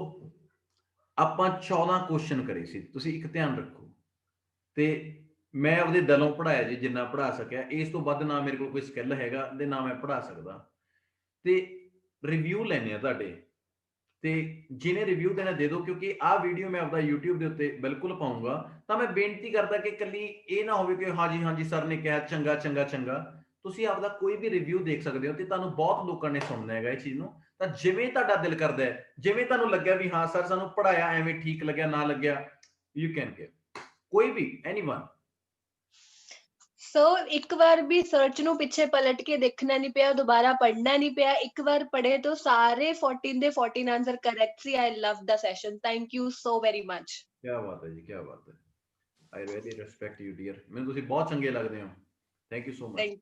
ਆਪਾਂ 14 क्वेश्चन करे सी तुसी एक ध्यान रखो ते ਮੈਂ ਆਪਦੇ ਦਿਲੋਂ ਪੜਾਇਆ ਜੀ, ਜਿੰਨਾ ਪੜਾ ਸਕਿਆ। ਇਸ ਤੋਂ ਵੱਧ ਨਾ ਮੇਰੇ ਕੋਲ ਕੋਈ ਸਕਿੱਲ ਹੈਗਾ ਤੇ ਨਾ ਮੈਂ ਪੜਾ ਸਕਦਾ। ਤੇ ਰਿਵਿਊ ਲੈਣੇ ਆ ਤੁਹਾਡੇ, ਤੇ ਜਿਹਨੇ ਰਿਵਿਊ ਦੇਣਾ ਦੇ ਦਿਓ, ਕਿਉਂਕਿ ਆਹ ਵੀਡੀਓ ਮੈਂ ਆਪਦਾ YouTube ਦੇ ਉੱਤੇ ਬਿਲਕੁਲ ਪਾਉਂਗਾ। ਤਾਂ ਮੈਂ ਬੇਨਤੀ ਕਰਦਾ ਕਿ ਇਕੱਲੀ ਇਹ ਨਾ ਹੋਵੇ ਕਿ ਹਾਂਜੀ ਹਾਂਜੀ ਸਰ ਨੇ ਕਿਹਾ ਚੰਗਾ ਚੰਗਾ ਚੰਗਾ। ਤੁਸੀਂ ਆਪਦਾ ਕੋਈ ਵੀ ਰਿਵਿਊ ਦੇਖ ਸਕਦੇ ਹੋ ਤੇ ਤੁਹਾਨੂੰ ਬਹੁਤ ਲੋਕਾਂ ਨੇ ਸੁਣਨਾ ਹੈਗਾ ਇਹ ਚੀਜ਼ ਨੂੰ। ਤਾਂ ਜਿਵੇਂ ਤੁਹਾਡਾ ਦਿਲ ਕਰਦਾ ਹੈ, ਜਿਵੇਂ ਤੁਹਾਨੂੰ ਲੱਗਿਆ ਵੀ ਹਾਂ ਸਰ ਸਾਨੂੰ ਪੜਾਇਆ ਐਵੇਂ ਠੀਕ ਲੱਗਿਆ ਨਾ ਲੱਗਿਆ, ਯੂ ਕੈਨ ਗਿਵ, ਕੋਈ ਵੀ ਐਨੀਵਨ। ਸੋ ਇੱਕ ਵਾਰ ਵੀ ਸਰਚ ਨੂੰ ਪਿੱਛੇ ਪਲਟ ਕੇ ਦੇਖਣਾ ਨਹੀਂ ਪਿਆ, ਦੁਬਾਰਾ ਪੜ੍ਹਨਾ ਨਹੀਂ ਪਿਆ। ਇੱਕ ਵਾਰ ਪੜ੍ਹੇ ਤਾਂ ਸਾਰੇ 14 ਦੇ 14 ਆਨਸਰ ਕਰੈਕਟ ਸੀ। I love the session, thank you so very much. ਕੀ ਬਾਤ ਹੈ ਜੀ, ਕੀ ਬਾਤ ਹੈ। I really respect you dear, ਮੈਨੂੰ ਤੁਸੀਂ ਬਹੁਤ ਚੰਗੇ ਲੱਗਦੇ ਹੋ। Thank you so much.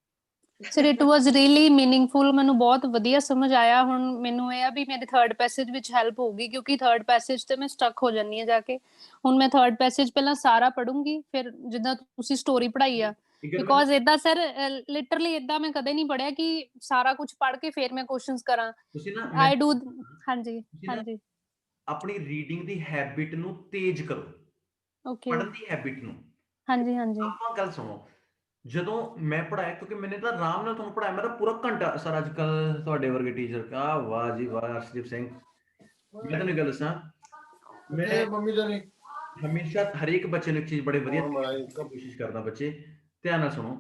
Sir it was really meaningful, ਮੈਨੂੰ ਬਹੁਤ ਵਧੀਆ ਸਮਝ ਆਇਆ। ਹੁਣ ਮੈਨੂੰ ਇਹ ਆ ਵੀ ਮੇਰੇ ਥਰਡ ਪੈਸੇਜ ਵਿੱਚ ਹੈਲਪ ਹੋਊਗੀ, ਕਿਉਂਕਿ ਥਰਡ ਪੈਸੇਜ ਤੇ ਮੈਂ ਸਟਕ ਹੋ ਜਾਂਦੀ ਹਾਂ ਜਾ ਕੇ। ਹੁਣ ਮੈਂ ਥਰਡ ਪੈਸੇਜ ਪਹਿਲਾਂ ਸਾਰਾ ਪੜੂੰਗੀ, ਫਿਰ ਜਿੱਦਾਂ ਤੁਸੀਂ ਸਟੋਰੀ ਪੜਾਈ ਆ, ਬਿਕੋਜ਼ ਏਦਾਂ ਸਰ ਲਿਟਰਲੀ ਏਦਾਂ ਮੈਂ ਕਦੇ ਨਹੀਂ ਪੜਿਆ ਕਿ ਸਾਰਾ ਕੁਝ ਪੜ੍ਹ ਕੇ ਫਿਰ ਮੈਂ ਕੁਐਸਚਨਸ ਕਰਾਂ। ਤੁਸੀਂ ਨਾ ਆਈ ਡੂ, ਹਾਂਜੀ ਹਾਂਜੀ, ਆਪਣੀ ਰੀਡਿੰਗ ਦੀ ਹੈਬਿਟ ਨੂੰ ਤੇਜ਼ ਕਰੋ, ਓਕੇ, ਪੜ੍ਹਨ ਦੀ ਹੈਬਿਟ ਨੂੰ। ਹਾਂਜੀ ਹਾਂਜੀ। ਆਪਾਂ ਗੱਲ ਸੁਣੋ, ਜਦੋਂ ਮੈਂ ਪੜਾਇਆ, ਕਿਉਂਕਿ ਮੈंने ਤਾਂ ਆਰਾਮ ਨਾਲ ਤੁਹਾਨੂੰ ਪੜਾਇਆ, ਮੈਂ ਤਾਂ ਪੂਰਾ ਘੰਟਾ ਸਰ। ਅੱਜ ਕੱਲ ਤੁਹਾਡੇ ਵਰਗੇ ਟੀਚਰ, ਕਾ ਵਾਹ ਜੀ ਵਾਹ ਅਰਸ਼ਦੀਪ ਸਿੰਘ। ਮੈਂ ਤੁਹਾਨੂੰ ਗੱਲ ਦੱਸਾਂ, ਮੈਂ ਹਮੇਸ਼ਾ ਹਰੇਕ ਬੱਚੇ ਨੂੰ ਇੱਕ ਚੀਜ਼ ਬੜੇ ਵਧੀਆ ਕੋਸ਼ਿਸ਼ ਕਰਦਾ। ਬੱਚੇ ਧਿਆਨ ਨਾਲ ਸੁਣੋ,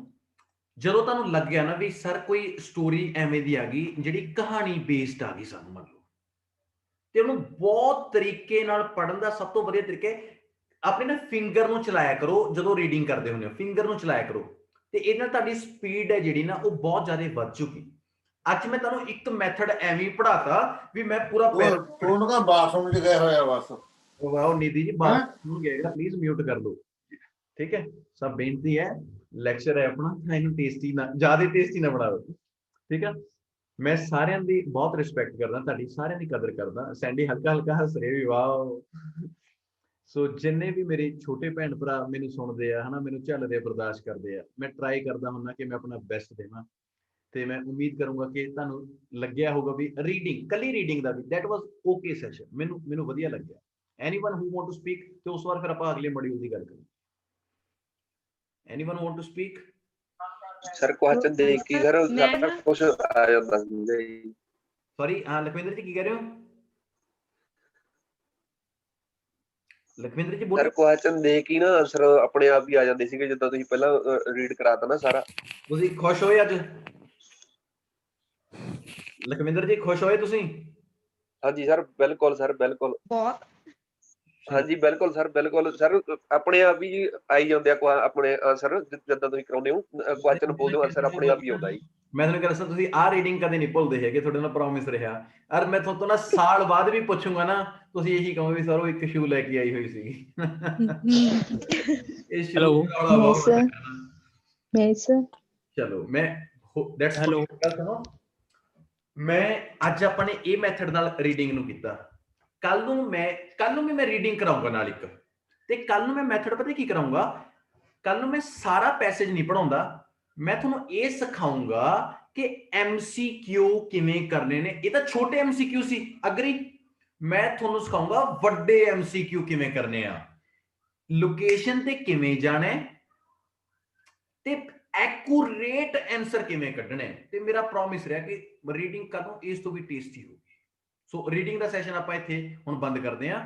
ਜਦੋਂ ਤੁਹਾਨੂੰ ਲੱਗਿਆ ਨਾ ਵੀ ਸਰ ਕੋਈ ਸਟੋਰੀ ਐਵੇਂ ਦੀ ਆ ਗਈ ਜਿਹੜੀ ਕਹਾਣੀ ਬੇਸਡ ਆ ਗਈ, ਸਾਨੂੰ ਮੰਨ ਲਓ, ਤੇ ਉਹਨੂੰ ਬਹੁਤ ਤਰੀਕੇ ਨਾਲ ਪੜ੍ਹਨ ਦਾ ਸਭ ਤੋਂ ਵਧੀਆ ਤਰੀਕਾ ਆਪਣੇ ਨਾ ਫਿੰਗਰ ਨੂੰ ਚਲਾਇਆ ਕਰੋ। ਜਦੋਂ ਰੀਡਿੰਗ ਕਰਦੇ ਹੁੰਦੇ ਹੋ ਫਿੰਗਰ ਨੂੰ ਚਲਾਇਆ ਕਰੋ, ਤੇ ਇਹਦੇ ਨਾਲ ਤੁਹਾਡੀ ਸਪੀਡ ਹੈ ਜਿਹੜੀ ਨਾ ਉਹ ਬਹੁਤ ਜ਼ਿਆਦਾ ਵੱਧ ਚੁੱਕੀ। ਅੱਜ ਮੈਂ ਤੁਹਾਨੂੰ ਇੱਕ ਮੈਥਡ ਐਵੇਂ ਪੜਾਤਾ ਵੀ ਮੈਂ ਪੂਰਾ ਬਾਥਰੂਮ ਚ ਗਏ ਹੋਇਆ ਬਸ। ਵਾਓ ਨੀਤੀ ਜੀ, ਬਾਥਰੂਮ ਗਏਗਾ, ਪਲੀਜ਼ ਮਿਊਟ ਕਰ ਲਓ, ਠੀਕ ਹੈ। ਸਭ ਬੇਨਤੀ ਹੈ, ਲੈਕਚਰ ਹੈ ਆਪਣਾ, ਇਹਨੂੰ ਟੇਸਟੀ ਨਾ, ਜ਼ਿਆਦਾ ਟੇਸਟੀ ਨਾ ਬਣਾਓ, ਠੀਕ ਹੈ। ਮੈਂ ਸਾਰਿਆਂ ਦੀ ਬਹੁਤ ਰਿਸਪੈਕਟ ਕਰਦਾ, ਤੁਹਾਡੀ ਸਾਰਿਆਂ ਦੀ ਕਦਰ ਕਰਦਾ। ਸੈਂਡੀ ਹਲਕਾ ਹਲਕਾ ਹੱਸ ਰਹੇ ਵੀ, ਵਾਓ। ਸੋ ਜਿੰਨੇ ਵੀ ਮੇਰੇ ਛੋਟੇ ਭੈਣ ਭਰਾ ਮੈਨੂੰ ਸੁਣਦੇ ਆ ਹਨਾ, ਮੈਨੂੰ ਝੱਲਦੇ ਬਰਦਾਸ਼ਤ ਕਰਦੇ ਆ, ਮੈਂ ਟਰਾਈ ਕਰਦਾ ਹੁੰਦਾ ਕਿ ਮੈਂ ਆਪਣਾ ਬੈਸਟ ਦੇਵਾਂ। ਤੇ ਮੈਂ ਉਮੀਦ ਕਰੂੰਗਾ ਕਿ ਤੁਹਾਨੂੰ ਲੱਗਿਆ ਹੋਊਗਾ ਵੀ ਰੀਡਿੰਗ, ਕੱਲੀ ਰੀਡਿੰਗ ਦਾ ਵੀ ਦੈਟ ਵਾਸ ਓਕੇ ਸੈਸ਼ਨ, ਮੈਨੂੰ ਵਧੀਆ ਲੱਗਿਆ। Anyone who want to speak, ਤੇ ਉਸ ਵਾਰ ਫਿਰ ਆਪਾਂ ਅਗਲੇ ਮੋਡਿਊਲ ਦੀ ਗੱਲ ਕਰਾਂਗੇ। Anyone want to speak? Sir question ਦੇਖ ਕੇ ਸਰ ਸਾਰਾ ਕੁਝ ਆ ਜਾਂਦਾ ਸੀ। ਸੌਰੀ, ਹਾਂ ਲਖਵਿੰਦਰ ਜੀ ਕੀ ਕਹਿ ਰਹੇ ਹੋ? ਲਖਵਿੰਦਰ ਜੀ ਬੋਲੋ। ਸਰ ਕੁਐਸਚਨ ਦੇਖ ਕੇ ਨਾ ਆਨਸਰ ਆਪਣੇ ਆਪ ਹੀ ਆ ਜਾਂਦੇ ਸੀਗੇ, ਜਿੱਦਾਂ ਤੁਸੀਂ ਪਹਿਲਾਂ ਰੀਡ ਕਰਾਤਾ ਨਾ ਸਾਰਾ। ਤੁਸੀਂ ਖੁਸ਼ ਹੋਏ ਅੱਜ? ਲਖਵਿੰਦਰ ਜੀ ਖੁਸ਼ ਹੋਏ ਤੁਸੀਂ? ਹਾਂਜੀ ਸਰ, ਬਿਲਕੁਲ ਸਰ, ਬਿਲਕੁਲ। ਬਹੁਤ। ਹਾਂਜੀ ਬਿਲਕੁਲ ਸਰ, ਬਿਲਕੁਲ ਸਰ, ਆਪਣੇ ਆਪ ਹੀ ਆਈ ਜਾਂਦੇ ਆ ਆਪਣੇ ਆਨਸਰ, ਜਿੱਦਾਂ ਤੁਸੀਂ ਕਰਾਉਂਦੇ ਹੋ ਕੁਐਸਚਨ ਬੋਲਦੇ ਹੋ, ਆਨਸਰ ਆਪਣੇ ਆਪ ਹੀ ਆਉਂਦਾ ਜੀ। ਮੈਂ ਤੁਹਾਨੂੰ ਕਹਿੰਦਾ ਤੁਸੀਂ ਆਹ ਰੀਡਿੰਗ ਕਦੇ ਨਹੀਂ ਭੁੱਲਦੇ ਹੈਗੇ, ਤੁਹਾਡੇ ਨਾਲ ਪ੍ਰੋਮਿਸ ਰਿਹਾ। ਔਰ ਮੈਂ ਤੁਹਾਨੂੰ ਨਾ ਸਾਲ ਬਾਅਦ ਵੀ ਪੁੱਛੂੰਗਾ ਨਾ, ਤੁਸੀਂ ਇਹੀ ਕਹੋਗੇ ਸਰ ਉਹ ਇੱਕ ਸ਼ੂ ਲੈ ਕੇ ਆਈ ਹੋਈ ਸੀ। ਇਹ ਸ਼ੂ ਚਲੋ ਮੈਂ ਹੈਲੋ, ਸੁਣੋ, ਮੈਂ ਅੱਜ ਆਪਾਂ ਨੇ ਇਹ ਮੈਥਡ ਨਾਲ ਰੀਡਿੰਗ ਨੂੰ ਕੀਤਾ। ਕੱਲ ਨੂੰ ਵੀ ਮੈਂ ਰੀਡਿੰਗ ਕਰਾਉਂਗਾ ਨਾਲ ਇੱਕ, ਤੇ ਕੱਲ ਨੂੰ ਮੈਂ ਮੈਥਡ ਪਤਾ ਕੀ ਕਰਾਉਂਗਾ, ਕੱਲ ਨੂੰ ਮੈਂ ਸਾਰਾ ਪੈਸੇਜ ਨਹੀਂ ਪੜਾਉਂਦਾ, ਮੈਂ ਤੁਹਾਨੂੰ ਇਹ ਸਿਖਾਉਂਗਾ ਕਿ MCQ ਕਿਵੇਂ ਕਰਨੇ ਨੇ। ਇਹ ਤਾਂ ਛੋਟੇ MCQ ਸੀ, ਅਗਰੀ। ਮੈਂ ਤੁਹਾਨੂੰ ਸਿਖਾਉਂਗਾ ਵੱਡੇ MCQ ਕਿਵੇਂ ਕਰਨੇ ਆ, ਲੋਕੇਸ਼ਨ ਤੇ ਕਿਵੇਂ ਜਾਣਾ ਤੇ ਐਕੂਰੇਟ ਆਨਸਰ ਕਿਵੇਂ ਕੱਢਣੇ। ਤੇ ਮੇਰਾ ਪ੍ਰੋਮਿਸ ਰਿਹਾ ਕਿ ਰੀਡਿੰਗ ਕੱਲ ਨੂੰ ਇਸ ਤੋਂ ਵੀ ਟੇਸਟੀ ਹੋਊਗੀ। ਸੋ ਰੀਡਿੰਗ ਦਾ ਸੈਸ਼ਨ ਆਪਾਂ ਇੱਥੇ ਹੁਣ ਬੰਦ ਕਰਦੇ ਹਾਂ।